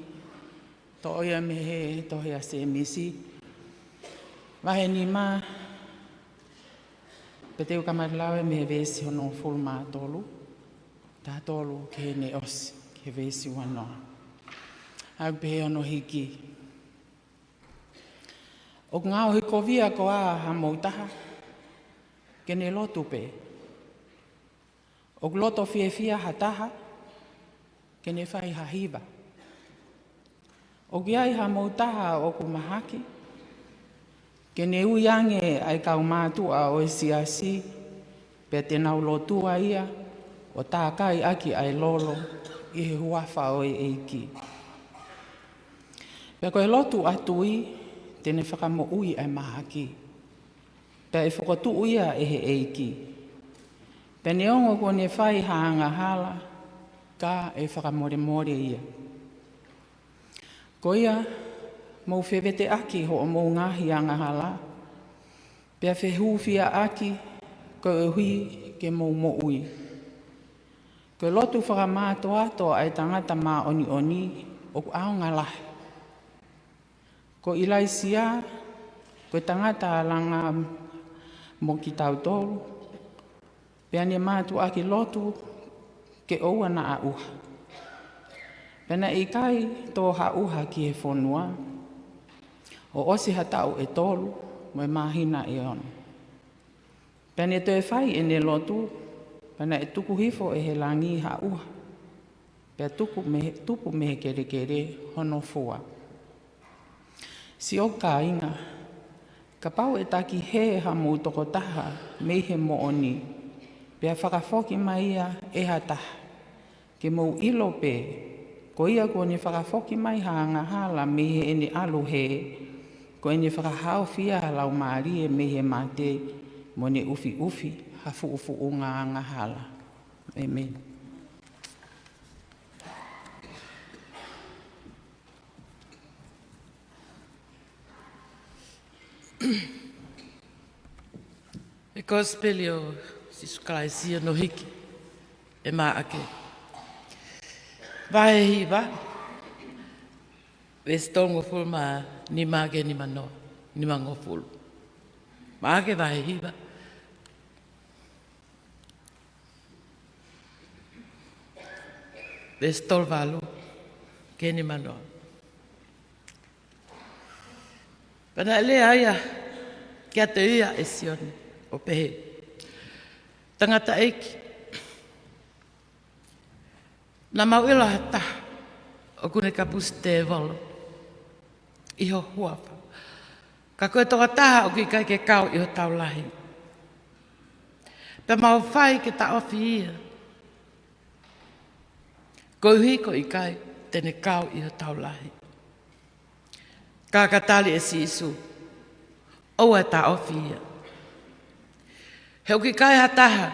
To oia me he to he a se misi. Wahe ni ma. Pete u kamarlawe me he vesi hono full ma tolu. Tā tolu ke ne osi, ke vesi wanoa. Au pehe ono hiki. O ngāo hiko via ko a ha mautaha. Ke ne lotu pe. O loto fie fia ha taha. Ke ne whai ha hiva. O giai ha mautaha o ku mahaki. Ke ne uiange ai kau mātua o e siasi. Pe te nau lotua ia. O tā kai aki ai lolo. I he huafa o e eiki. Pe koe lotu atui. Tene whakamo ui ai mahaki. Pe e whakatu uia e he eiki. Pe ne ongo ko ne whai haanga hala. Ka e whakamore more ia. Ko ia, mau whewete aki ho o mau ngahi anga hala. Pe a whewhia aki, ko e hui ke mau mo ui. Ko lotu whakamāto ato ai tangata mā oni oni, o ku aonga lahi. Ko ilaisia, ko tangata langa mo ki tau tolu. Pe ane mātu aki lotu, ke oua na a uha. Pena i kai tō ha uha ki he whonua. O osi ha tau e tolu, mo e mahina e ono. Pena e tō e whai e ne lotu, pena e tuku hifo e he langi ha uha. Pea tupu me he kere kere hono fua. Si o ka inga, ka pau e taki he ha mou toko taha me he mo oni. Pea whakafoki mai ia e ha taha. Ke mou ilo pe, ko ia ko ni whakafoki mai hanga hala me he ene alu he. Ko ene whakahau fia lau maari e me he mate mo ne ufi ufi hafu ufu unga anga hala. Amen. E gospel o sisukalaisia no hiki e mā ake. Vahe hiwa, e stongo fulu ma ni māke ni mano, ni mango fulu. Mā ake vahe hiwa. E stol valu, ke ni mano. Pana le aia, kia te ia e sione. O pehe. Tangata eiki. Nā mauila hata. O kune ka pusi te valo. Iho huapa. Ka koe toka taha o ki kai ke kau iho taulahi. Pe mau whai ke ta ofi ia. Ko hui ko i kai tene kau iho taulahi. Ka katali e si isu. Oua ta ofi ia. He uki kai hataha,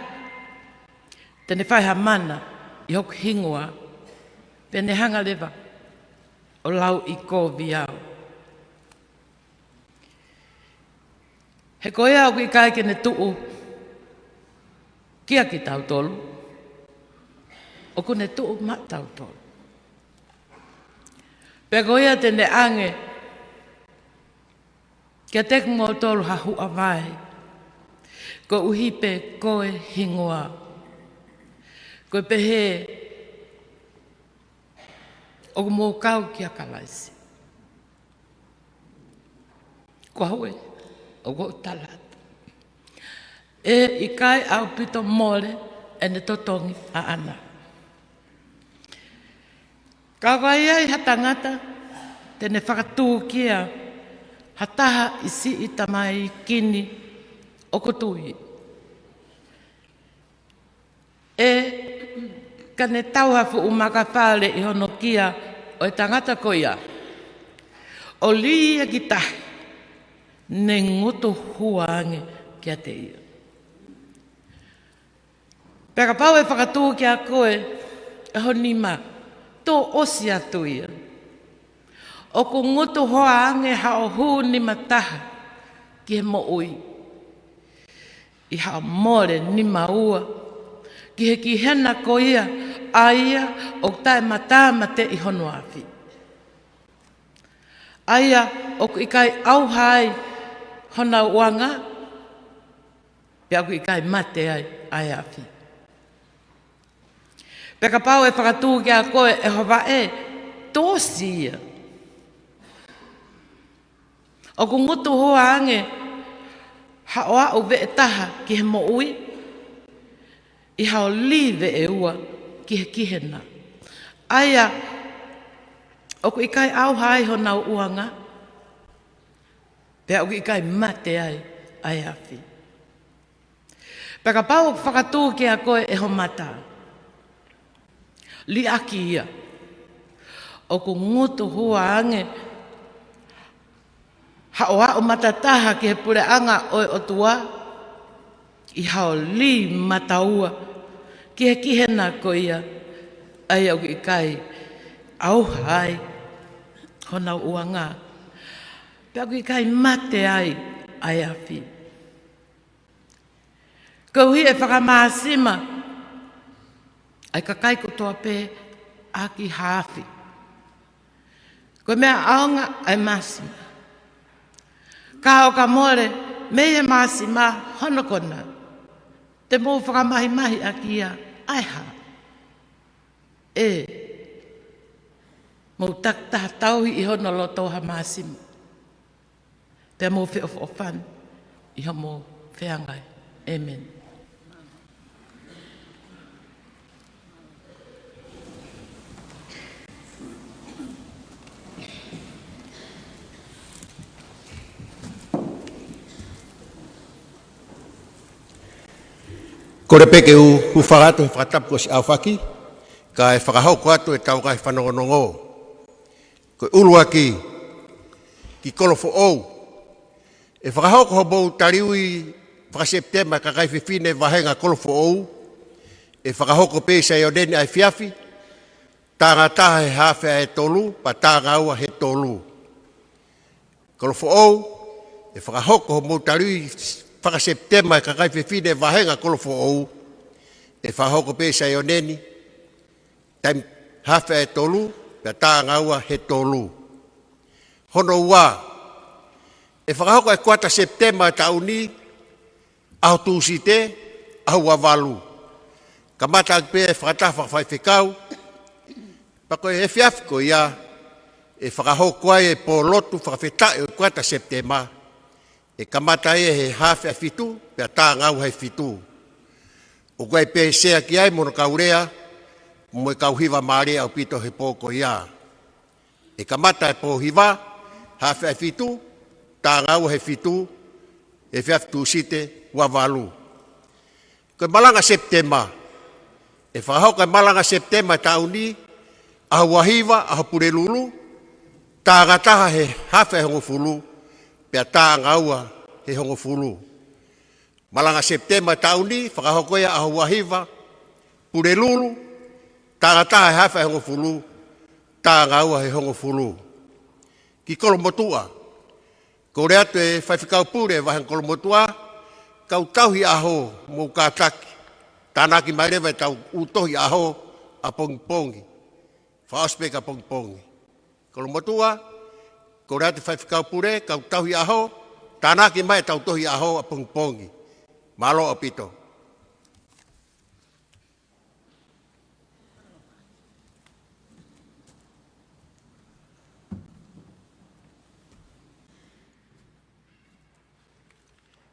tene whai ha mana i hoku hingua, pene hanga lewa o lau i kō viau. He koe au ki kai kene tuu, kia ki tau tolu, o kune tuu ma tau tolu. Pe koe tene ange, kia teku mō tolu ha hua vai, ko uhipe koe hingoa. Ko pehe o mō kau ki a kalaisi. Ko haue o ko talata. E i kai au pito mole e ne totongi a ana. Ka kai ai hatangata tene whakatū kia hataha isi i tamai kini o kotui. E kane tauhafu umaka whale i hono kia o e tangata koia. O lia ki tahi, ne ngutu huange kia te ia. Peka pau e whakatū kia koe, e honi ma, tō osi atu ia. O ku ngutu huange hao hū ni mataha, ki he mo ui. I hao more ni maua, ki he ki hena ko ia aia o tae mata mate I hono afi. Aia o ku ikai au hai hona uanga, pia ku ikai mate ai afi. Peka pau e whakatū ki a koe e hova e tōsia. O ku ngutu hoa ange, haoa o ve e taha ki he mo ui, I hao li ve e ua ki he kihena. Aia, o ku ikai au hai ho nau uanga, pea o ku ikai mate ai afi. Peka pau whakatū ki a koe e ho mata. Li aki ia. O ku ngutu hua ange, haoa o matataha ki he pure anga o o tua, I hao li mataua, ki he kihena ko ia, ai au ki kai, au hai, hona uanga, pia ki kai mate ai afi. Kau hi e whakamāsima, ai ka kai kutoa pē aki haafi. Ko mea aonga ai māsima. Ka o ka more, mea māsima hono kona. Te mō whakamahi mahi aki ia ai ha. Mō taktaha tauhi I hono loto ha māsima. Te mō whio whofan I ho mō whiangai. Amen. Ko re peke u whakato he whakatapu ko si awhaki, ka e whakahauko atu e tau kai whanongonongo. Ko ulu aki, ki kolofo ou, e whakahauko ho bou tariui whakaseptema ka kai whiwhine wahenga kolofo ou, e whakahauko pe sa iodeni ai whiafi, tanga taha he hawhea he tolu, pa tanga aua he tolu. Kolofo ou, e whakahauko ho bou tariui whakaseptema ka kai whiwhine wahenga kolofo ou, e whahoko pe sa ioneni, taim hawhea he tolu, pia tanga aua he tolu. Hono ua, e whakahoko e 4 Septemba tauni, aho tūsite, aho wawalu. Ka mata pe e whakataha whakawhikau, pako e whiafiko ia, e whakahoko ai e po lotu whakawhita e 4 Septemba, e kamata e he hawhea fitu, pia tanga aua he fitu. O koe pe sea ki ai mono kaurea, mo e kauhiwa maare au pito he pōko ia. E kamata e pōhiwa, hawhea fitu, tanga aua he fitu, e whiaftu site wawalu. Koe malanga Septemba, e whahauka malanga Septemba tauni, ahu wahiwa, ahu purelulu, tāngataha he hawhea hongo fulu, pia tanga aua he hongo fulu. Malanga Septemba tauni, whakahokoia ahu wahiwa, purelulu, tāngataha he hawhea hongo fulu, tanga aua he hongo fulu. Ki kolomotua, ko rea atu e whaiwhikau pure wahan kolomotua, kau tauhi aho mō kātaki, tānaki mai rewa tau utohi aho a pongi, whaospeka pongi. Kolomotua, ko rea atu whaiwhikau pure, kau tauhi aho, tānaki mai tau tohi aho a pongi. Malo apito.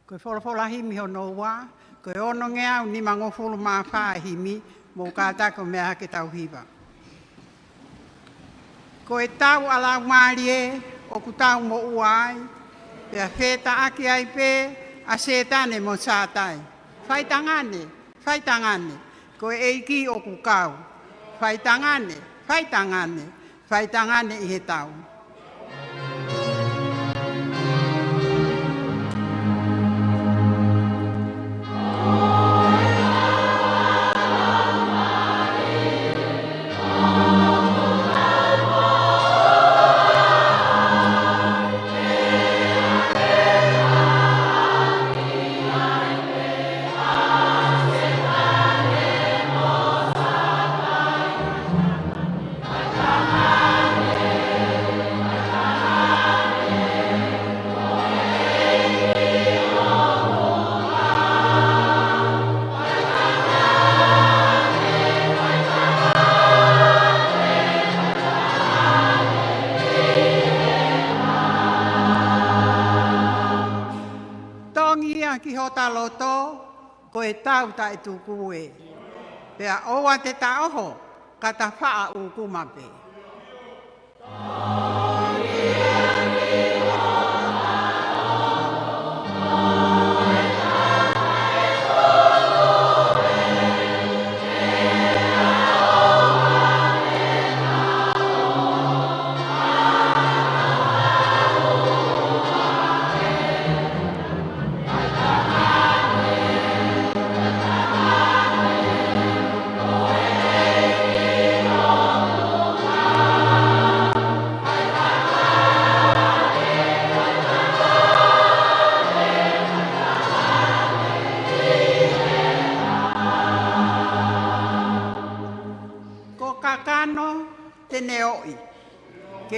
Koe wholofola himi ho no wā, koe ono ngea ni mangofolo mā whā himi, mō kātako mea hake tau hiwa. Koe tau ala mārie, o ku tau mo uai, pea whēta aki ai pē, a setane mo sātai. Whaitangane, koe eiki o ku kau. Whaitangane, i he tau. loto, ko e tau ta e tuku e. Pea oa te ta oho, ka ta wha u kumape.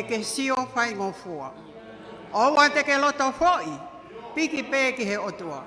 Ke sio whai ngofua. Owa te ke loto foi, piki peki he otua.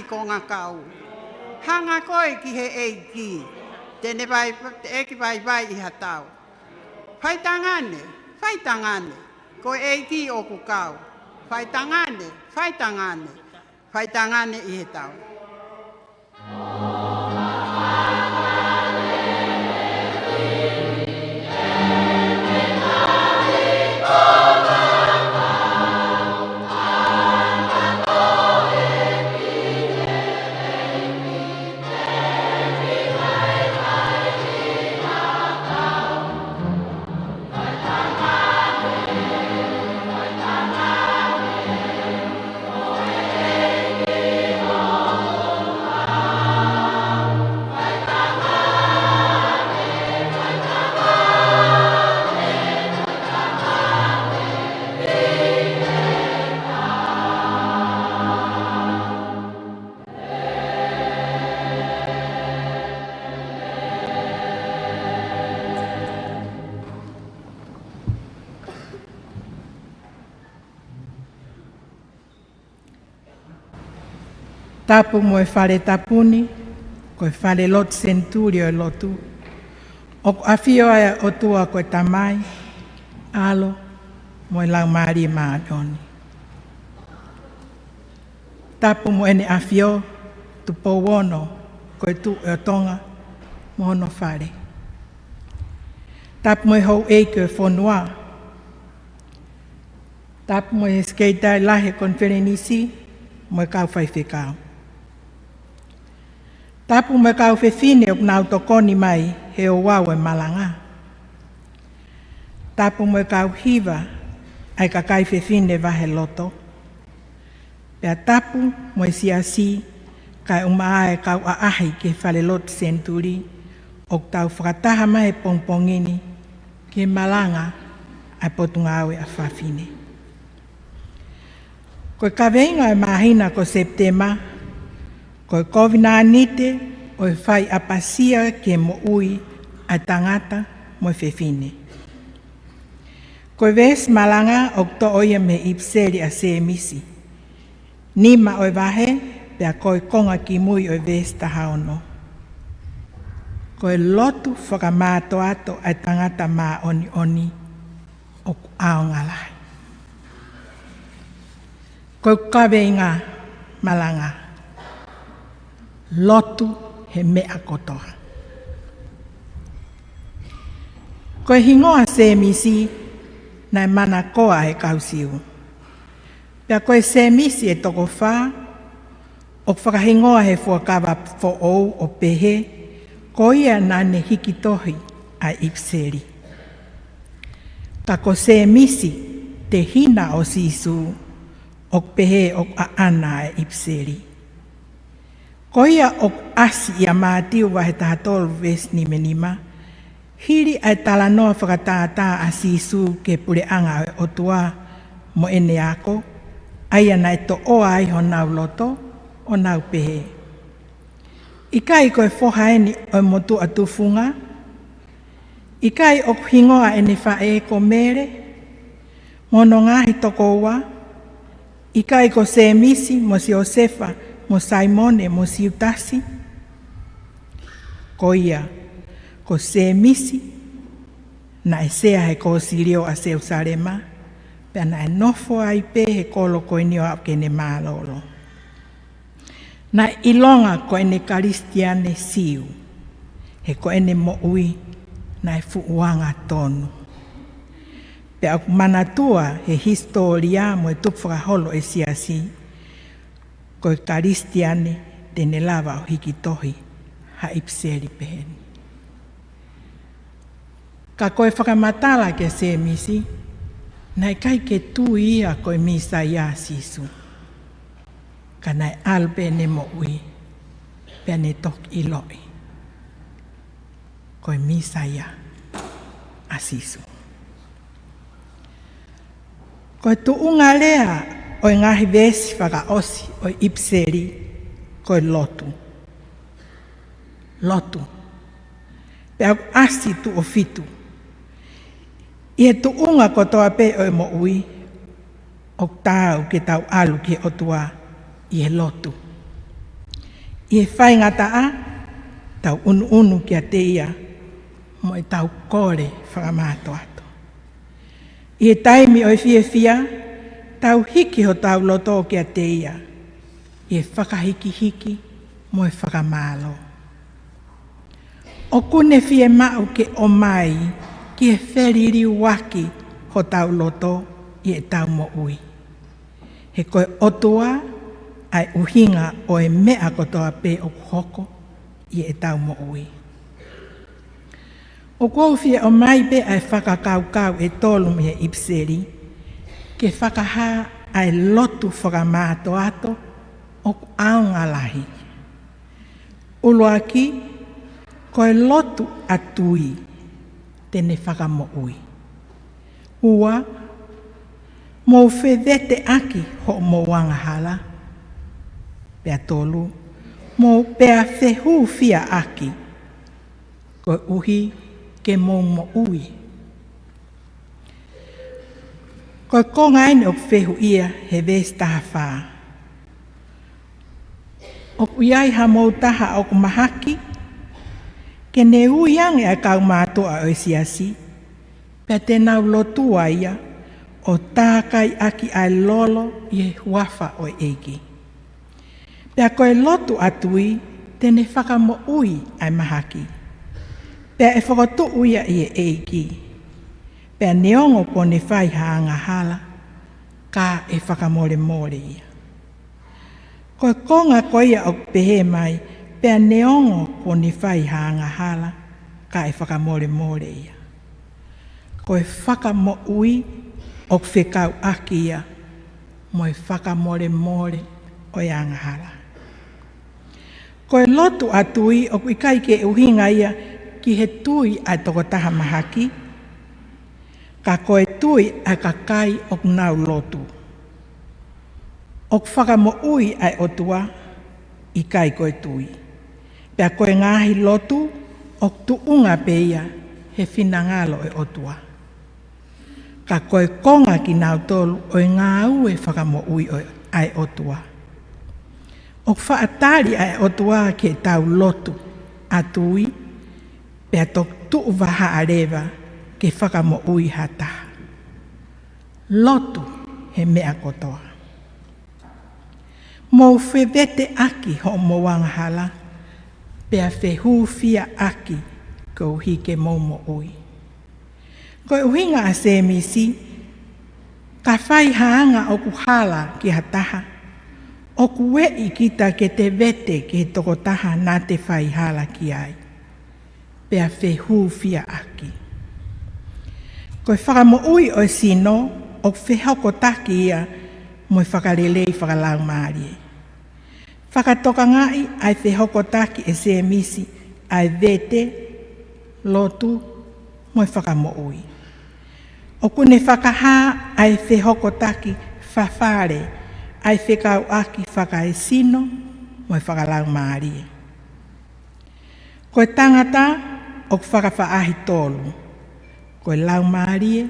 Ko ngā kau. Hanga koe ki he eiki, tene vai eki vai I hatau. Whai tangane, ko eiki o ku kau. Whai tangane, I he tau. Tapu mo e whare tapuni, ko e whare lot centurio e lotu. O awhio aia o tua ko e tamai, alo, mo e lau maari maadoni. Tapu mo ene awhio, tu powono, ko e tu e o tonga, mo ono whare. Tapu mo e hou eike e whonua. Tapu mo e skeitai lahe konferenisi, mo e kau whaiwhekau. Tapu me kau whewhine o nau tokoni mai he o wau e malanga. Tapu me kau hiva ai ka kai whewhine wahe loto. Pea tapu mo e siasi kai umaa e kau aahi ke whale lot senturi o tau whakataha mai pongpongini ke malanga ai potunga au e a whawhine. Koe ka veinga e mahina ko Septema, koe kovina anite o e whai apasia ke mo ui a tangata mo e whewhine. Koe ves malanga o to oia me ipseri a se emisi. Nima o e wahe, pea koe konga ki mui o e ves tahaono. Koe lotu whakamāto ato a tangata mā oni oni o aongalai. Koe kaweinga malanga. Lotu he mea kotoa. Koe hingoa se misi nai mana koa he kausiu. Pea koe se misi e toko whā, o whakahingoa he fuakawa fo ou o pehe, ko ia nane hikitohi a ipseri. Ka ko se misi te hina o sisu, o pehe o aana e ipseri. Koia o asi ia mātiu wahe tahatolu ves ni menima, hiri ai tala noa whakataata a sisu ke pure anga o tua mo ene ako, ai ana e to oa ai ho nau loto o nau pehe. Ikai koe whohaeni o motu atufunga, ikai o hingoa ene whae ko mere, mono ngahi toko ua, ikai ko se misi mo si Osefa, mo Simone, mo si Utasi. Ko ia, ko se misi, na e sea he ko sirio a Jerusalema, pe na e nofo ai pe he kolo ko inio ap kene mālolo. Na ilonga ko ene karistiane siu, he ko ene mo ui, na e fuuanga tonu. Pe aku manatua he historia mo e tupwhakaholo e siasi, ko e karistiane tene lava o hikitohi ha ipseri peheni. Ka koe whakamatala ke se misi, nai kai ke tu ia koe misa ia sisu. Ka nai albe ne mo ui, pe ne tok iloi. Koe misa ia asisu. Koe tuunga lea o ngahi vesi whaka osi o ipseri koe lotu. Lotu. Pe au asi tu o fitu. Ie tuunga ko toa pe o mo ui. O tau ke tau alu ke o tua ie lotu. Ie whai ngata a tau unu kia te ia mo e tau kore whakamato ato. Ie taimi o fia tau hiki ho tau loto kia te ia. Ie whakahiki mo e whakamalo. O kune fie mau ke o mai ki e wheriri waki ho tau loto i e tau mo ui. He koe otua ai uhinga o e mea kotoa pe o hoko i e tau mo ui. O kou fie o mai pe ai whakakau e tolu me e ipseri, ke whakaha ai lotu whakamāto ato o aunga lahi. Uluaki, koe lotu atui tene whakamo ui. Ua, mo whewete aki ho mo wangahala, pea tolu, mo pea whehu fia aki, koe uhi ke mo ui. Koe kongaini o whehu ia he ves taha whaa. O iai ha mou taha o kumahaki, ke ne uiange a kau mātoa o siasi, pea te nau lotua ia, o tākai aki ai lolo i e huafa o eiki. Pea koe lotu atui, tene whakamo ui ai mahaki. Pea e whakotu uia i e eiki. Pea neongo po ne whai haanga hala, ka e whakamore more ia. Koe konga koia o pehe mai, pea neongo po ne whai haanga hala, ka e whakamore more ia. Koe whakamo ui o whekau aki ia, mo e whakamore more o ianga hala. Koe lotu atui o ikai ke uhinga ia, ki he tui ai toko taha mahaki, ka koe tui ai kakai o nau lotu. O whakamo ui ai otua, i kai koe tui. Pea koe ngahi lotu, o tuunga peia, he whinangalo e otua. Ka koe konga ki nau tolu, o ngā ue whakamo ui ai otua. O whaatari ai otua ke tau lotu, atui, pea tok tuu waha arewa ke whakamo ui hata. Lotu he mea kotoa. Mo whewete aki ho mo wangahala, pea whehu fia aki ko hike mo mo ui. Koe uhinga a se misi, ka whai haanga o kuhala ki hataha, o kue i kita ke te vete ke toko taha nā te whai hala ki ai. Pea whehu fia aki. Koe whakamo ui o sino, o whehoko taki ia, mo whakarelei whakalau maari. Whakatoka ngai ai te hokotaki e se emisi ai vete lotu mo whakamoui. O kune whakaha ai te hokotaki whawhare ai te kau aki whakaesino mo whakalau maari. Koe tangata o whakawhaahi tolu. Koe lau maari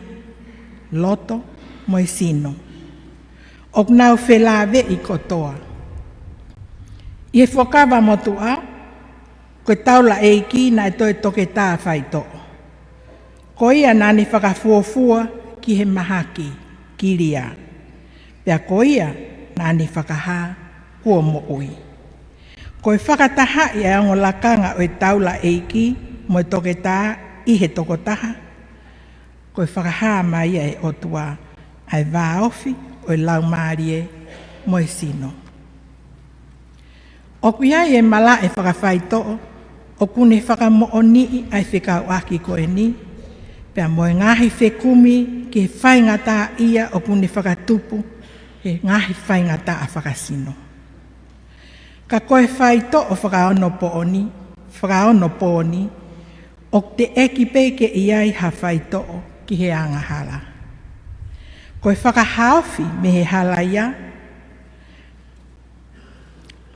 loto mo sino. O nau whelave i kotoa. I e whakawa motua, koe taula eiki na e toi toke tā whaito. Ko ia nani whakafuafua ki he mahaki, kiria. Pea ko ia nani whakaha kua mo ui. Koe whakataha i ango lakanga o e taula eiki mo e toke tā i he tokotaha. Koe whakaha mai e otua ai vaofi o e lau maarie mo e sino. O kuia e mala e whakawhaito'o, o kune whakamo'oni ai whekau aki ko e ni, pea mo e ngahi whekumi ke whaingata ia o kune whakatupu, e ngahi whaingata a whakasino. Ka koe whaito'o whakaono po'oni, o te eki peke iai ha whaito'o ki he angahala. Koe whakahaofi me he hala ia,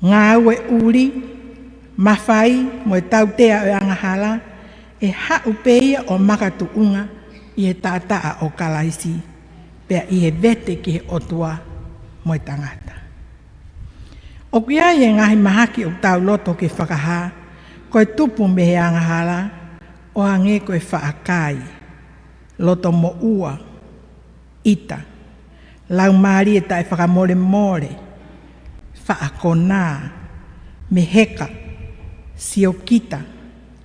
ngā ue uri, mawhai mo e tautea o angahala, e hau peia o makatu unga i he tātaa o kalaisi, pea i he vete ki he otua mo e tangata. O kia e ngahi mahaki o tau loto ke whakaha, koe tupu me he angahala, o hange koe whaakai, loto mo ua, ita, lau maari e tai whakamore more, whaakona, meheka, siokita,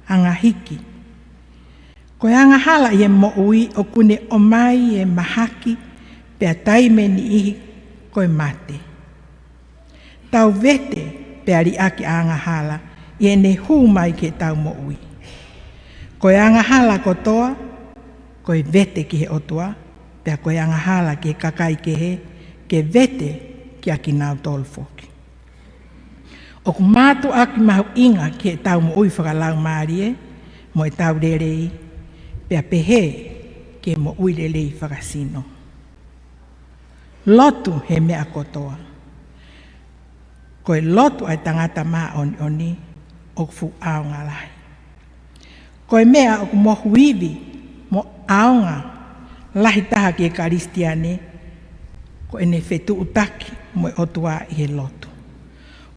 angahiki. Koe angahala i e mo ui o kune o mai e mahaki, pea taime ni ihi koe mate. Tau vete pea ri aki angahala, i e ne hu mai ke tau mo ui. Koe angahala kotoa, koe vete ki he otua, pea koe angahala ke kakai ke he, ke vete ki aki nau tolfoki. O ku mātu aki mahu inga ki e tau mo ui whakalau maarie, mo e tau rerei, pea pehe ke mo ui rerei whakasino. Lotu he mea kotoa. Koe lotu ai tangata maa oni o fu aonga lahi. Koe mea o ku mohu iwi mo aonga lahi taha ki e karistiane, ko ene whetu utaki mo e otua i he lotu.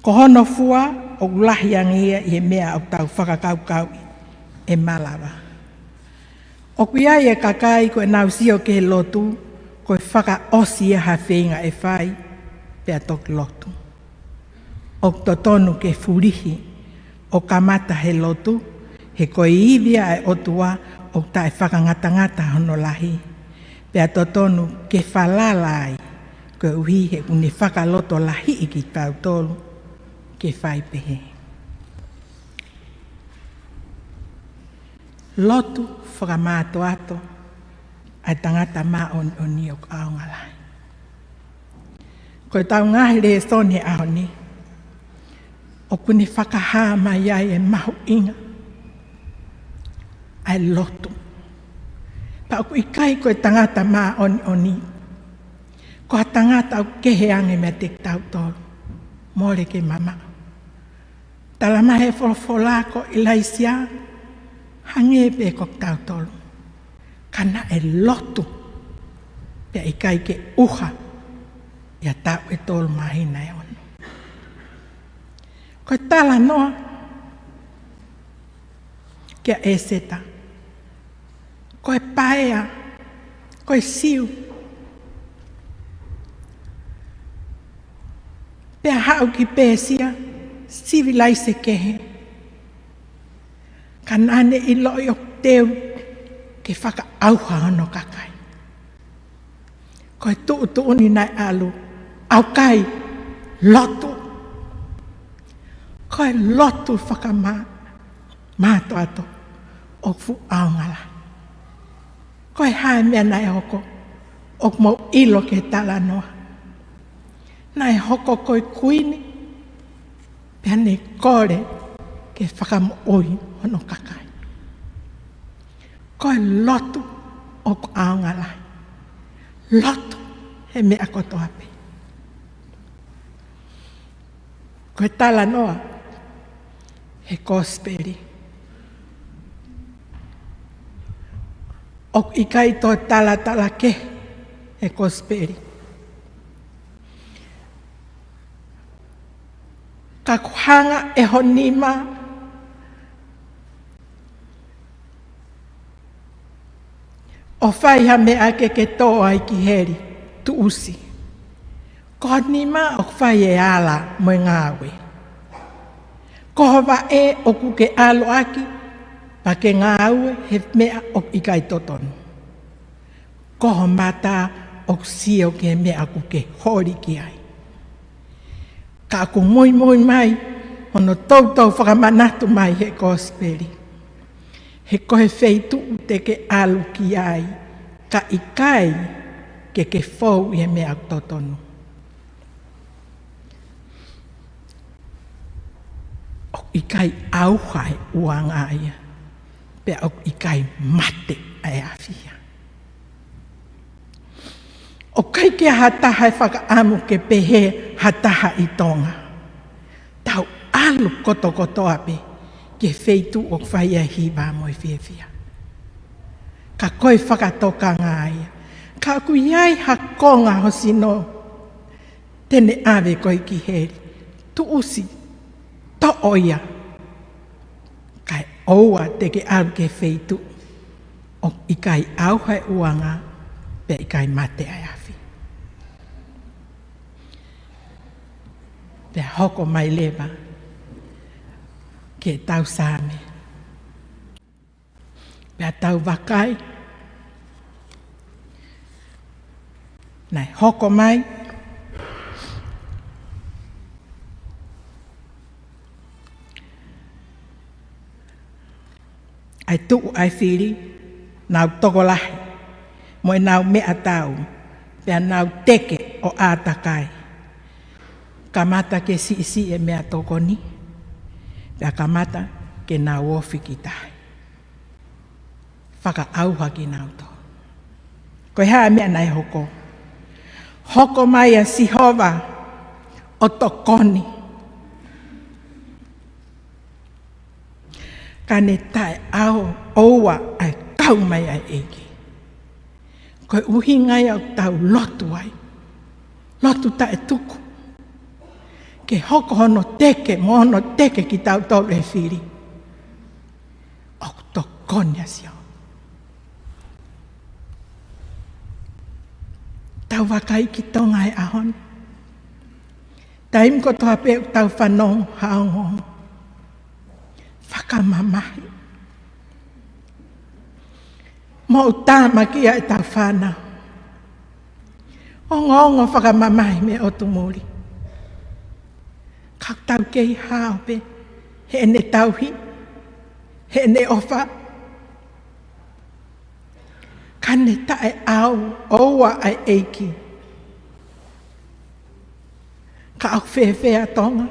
Ko hono fua o lahi angia i he mea o tau whakakaukau e malawa. O kuia i e kakai ko e nausio ke he lotu, ko e whaka osi e hawhenga e whai, pea toki lotu. O totonu ke furihi, o kamata he lotu, he koe iwia e otua o ta e whakangatangata hono lahi, pea totonu ke whalalai, ko e uhi he une whakaloto lahi i ki tau tolu, ke whai pehe. Lotu whakamato ato, ai tangata maa oni o aonga lahi. Ko e tau ngahi re soni e aoni, o kune whakaha mai ai e mahu inga, ai lotu. Pa o ikai ko e tangata maa oni, ko a tangata o kehe ange mea te tau tolu, more ke mama. Talama he wholofola ko ilaisia, hange pe ko tau tolu. Kana e lotu, pia ikai ke uha, ia tau e tolu mahina e ono. Ko tala noa, kia e seta, ko e paea, ko e siu, pea hau ki pēsia, sivilai se kehe. Kanane i loi o teu ke whaka auha ano kakai. Ko e tuu ni nai alu, au kai, lotu. Ko e lotu whaka māto ato o fu aongala. Ko e hae mea nai hoko, o mau ilo ke tala noa. Nai hoko koe kuini, pia ne kore ke whakamo oi hono kakai. Koe lotu o ko aonga lai. Lotu he mea koto ape. Koe tala noa he kosperi. O ikai to tala ke he kosperi. Ka kuhanga e honima o whai ha mea ke tō ai ki heri tu usi. Ko honima o whai e ala mo ngāwe. Ko hova e o kuke alo aki pa ke ngāwe he mea o ikai totonu. Ko ho mata o sio ke mea kuke hori ki ai. Ka aku moi mai, ono tau whakamanatu mai he kosperi. He kohe feitu te ke alu ki ai, ka ikai ke fau i he mea totonu. O ikai auhai uanga ia, pe o ikai mate ai awhia. O kai ke hataha e whakaamu ke pehe hataha i tonga. Tau alu koto ape ke feitu o whaia hiwa mo i whiawhia. Ka koe whakatoka ngāia. Ka aku iai hakonga hosi no. Tene awe koe ki heri. Tu usi. To oia. Kai oua te ke alu ke feitu. O ikai auhai uanga. Pe ikai mate ai awhi. Pe hoko mai lewa ke tau sāme. Pe tau wakai. Nai hoko mai. Ai tuu ai whiri. Nau toko lahi. Mo e nau mea tau. Pe nau teke o ātakai. Kamata ke si e mea tokoni. Pea kamata ke nā wofi ki tahi. Whaka auha ki nau tō. Koe haa mea nai hoko. Hoko mai a sihova o tokoni. Kane tae au oua ai kau mai ai eki. Koe uhi ngai au tau lotu ai. Lotu tae tuku. Ke hoko hono teke, mo hono teke ki tau tolu e whiri. O to konya sio. Tau wakai ki tonga e ahon. Taim ko toa pe tau whanong haongo. Whakamamahi. Mo utama ki a e tau whanau. Ongo whakamamahi me o tumuri. Kau tau kei hao pe, he ne tauhi, he ne ofa. Kane tae au, oua ai eiki. Ka au whewhea tonga.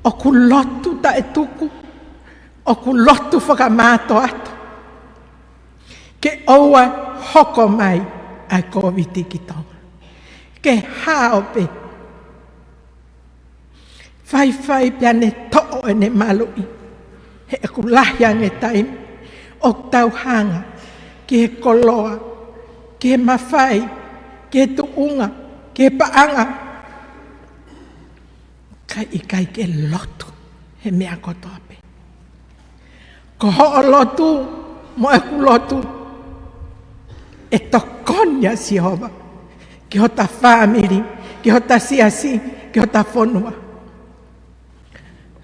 O ku lotu tae tuku, o ku lotu whakamato atu. Ke oua hoko mai ai koviti ki tonga. Ke hao pe, Whai piane to'o e ne malui. He aku lahia nge taim. O tau hanga. Ke he koloa. Ke he mawhai. Ke he tuunga. Ke he paanga. Kai ikai ke lotu. He mea koto ape. Ko ho'o lotu. Mo e ku lotu. E tokonya si hova. Ki hota family. Ki hota siasi. Ki hota whonua.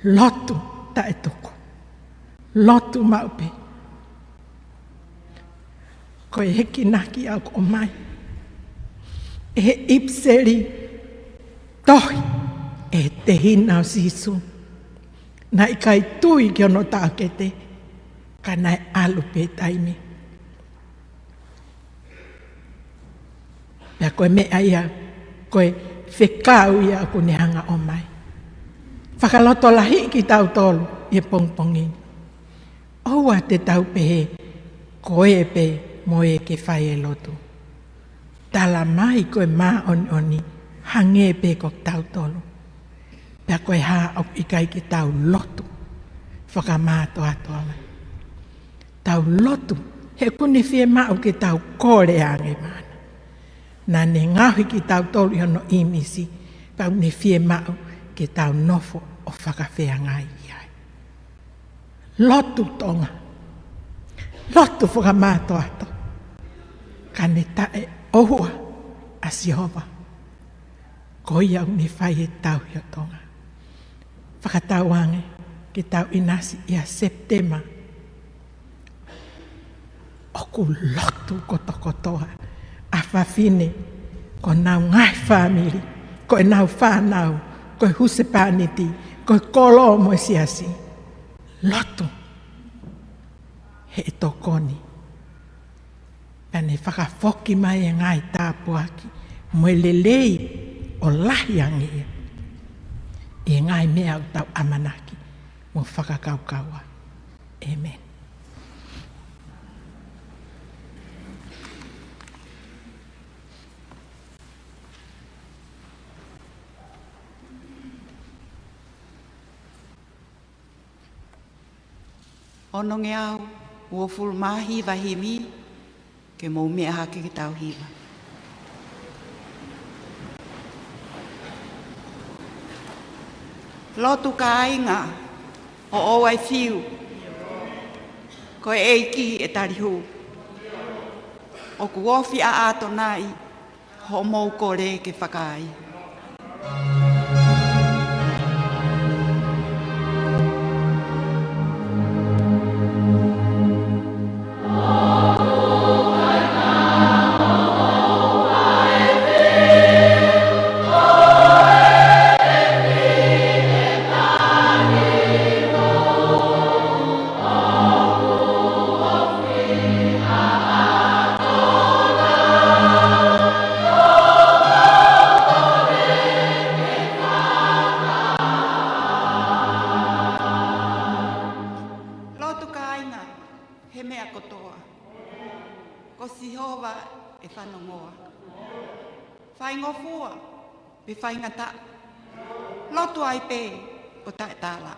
Lotu tae tuku. Lotu maupe. Ko e heki naki au ko mai. E he ipseri tohi e te hina o sisu. Na i kai tui ki ono tākete. Ka nai alu pe taimi. Pea koe me aia. Koe whekau ia aku ne hanga o mai. Whakaloto lahi ki tau tolu i pongpongini. Oua te tau pehe, koe pe moe ke whai e lotu. Tala mai koe mā oni hange pe ko tau tolu. Pea koe haa au ikai ki tau lotu. Whakamāto atoa mai. Tau lotu, he kuni whie mau ki tau kore ange mana. Nā ne ngahui ki tau tolu i hono imisi, pau ne whie mau ki tau nofo o whakawhea ngai iai. Lotu tonga. Lotu whakamāto ato. Ka ne tae ohua a Sihova. Ko ia ni whai e tau hio tonga. Whakatau ange ki tau inasi ia Septema. Oku lotu kotokotoa. A whawhine ko nau ngai whamiri. Ko e nau whanau. Ko e huse pāniti. Ko e kolo mo siasi. Lotu. He e tokoni. Pane whakafoki mai e ngai tāpuaki. Moe lelei o lahi angia. E ngai mea au tau amanaki. Mo whakakaukaua. Amen. Ono nge au, ua fulmahi wahimi, ke mau mea hake ki tau hiwa. Lotu ka ainga, o owai fiu, ko e eiki e tarihu. O ku ofi a ato nai, ho mou kore ke whakai. Whai ngata, lotu ai pe o tae tāla.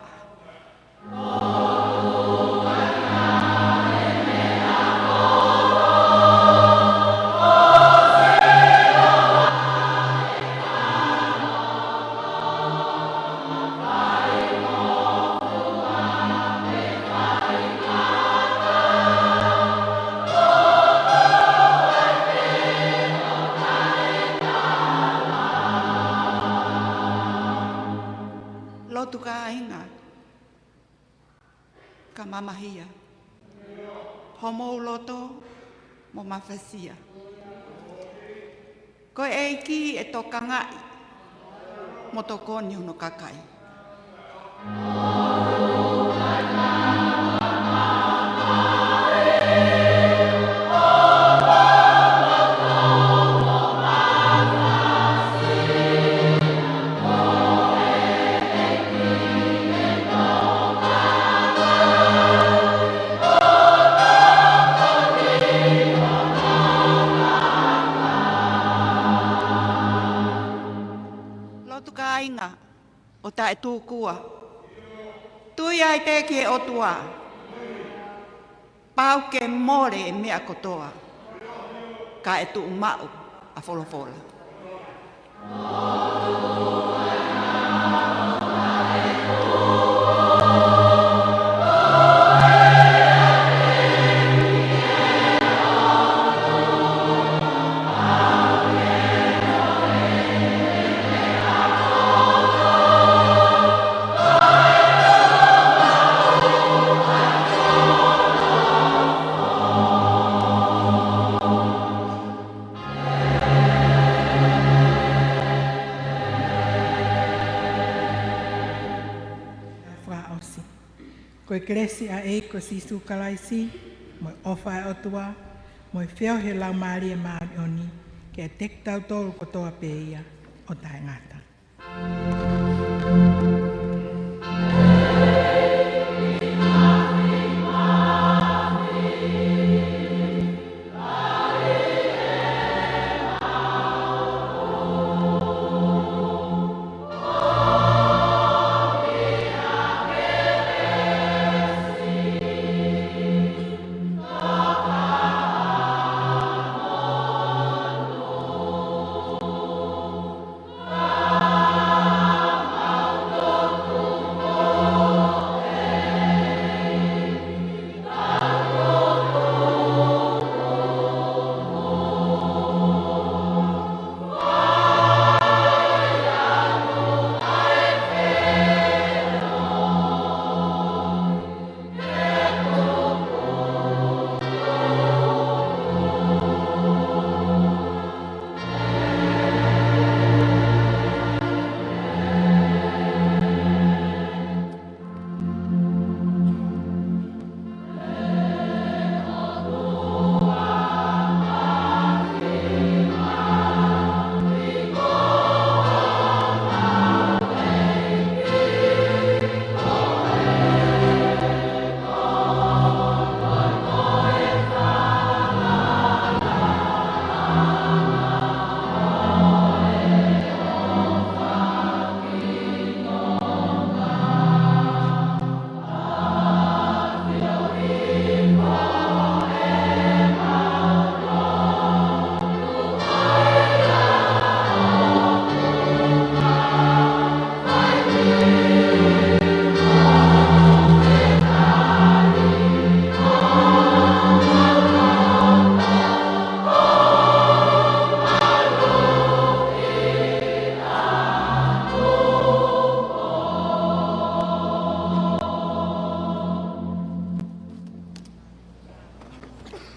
Mamahia. Homo loto mo mafasia. Ko eiki e toka ngai. Mo tokoni uno kakai. O tae tūkua. Tui ai te ke o tua. Pau ke more e mea kotoa. Ka e tu mau a wholofola. Ko eklesi a e ko sisu kalaisi, mo ofa e otua, mo e whio he lau maari e maari oni, ke e tek tau tolu kotoa pe ia, o tae ngata.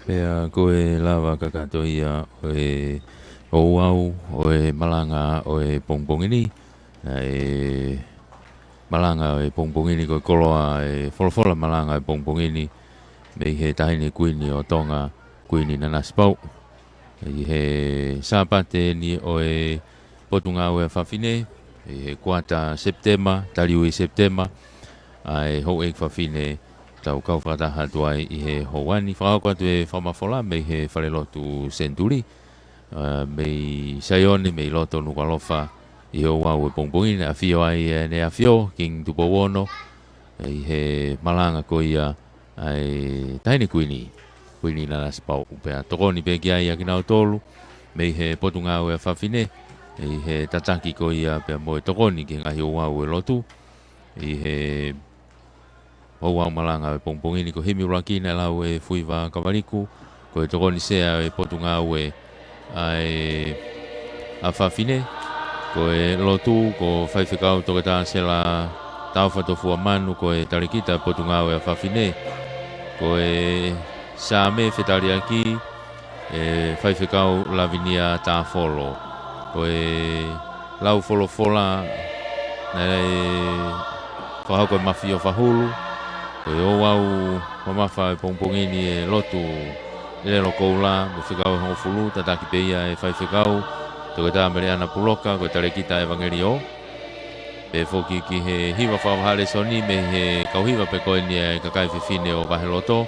Pea koe lava kakatoia oe ouau oe malanga oe pongpongini e malanga oe pongpongini koe koloa e folofola malanga e pongpongini me he tahini kuini o tonga kuini nanaspau i he sapate ni oe potunga oe fafine he 4 September taliui September ai ho ek fafine tau kau whataha tuai i he houani whakau tu e whamafola me he whalelotu senturi me saione me loto nukalofa i ho wau e pongpongini a fio ai ne a fio king tupo wono i he malanga ko ia ai taini kuini nana spau upea tokoni pe kia ia kinau tolu me he potunga o e whawhine i he tataki ko ia pe moe tokoni ki ngahi o wau e lotu i he Houau malanga e pongpongini ko himi urakina lau e fuiwa kawariku ko e tokoni sea e potunga e ai a whawhine ko e lotu ko whaiwhikau toketa se la tauwhatofua manu ko e tarikita potunga e a whawhine ko e same whetariaki e whaiwhikau lavinia tāwholo ko e lau wholofola na e whahau ko e mawhi o whahulu ko e ouau mamafa e pongpongini e lotu e lero koula me whikau e hongofulu tataki peia e whaiwhikau toketa Mariana Puloka ko e tarekita Evangelio pe foki ki he hiwa whawahale soni me he kauhiwa pe koe ni e kakai whiwhine o waheloto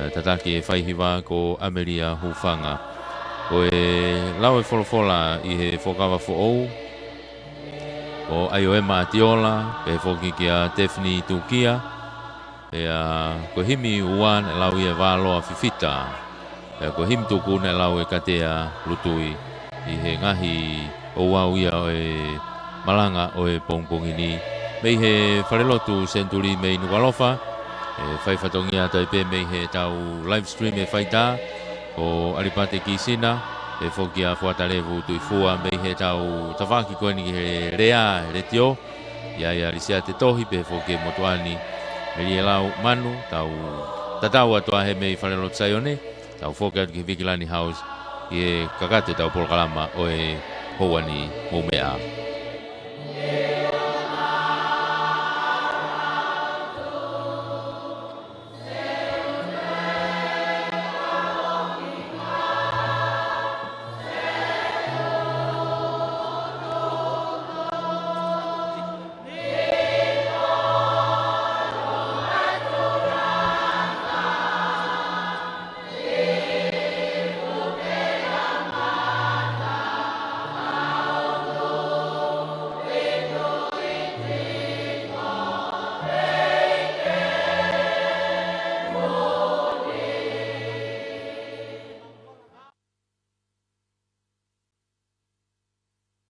tataki e whaihiwa ko Ameria Hufanga ko e lau e wholofola i he whokawa whoou o Aioema Atiola pe foki ki a Tefni Tukia e ko himi uan e lau i e wāloa whiwhita e ko him tuku ne lau e katea lutui i he ngahi o wau ia o e malanga o e pongpongini mei he wharelotu senturi mei nuwalofa e whaiwhatongia taipe mei he tau live stream e whaita o Aripate Kisina e whoki a whatalevu tui fua mei he tau tawaki koe ni he rea he retio ia risia te tohi pe whoki motuani meri e lau manu tau tatau atua he mei wharelotu saione tau whoki atu ki Vigilani House i e kakate tau polkalama o e houani mumea.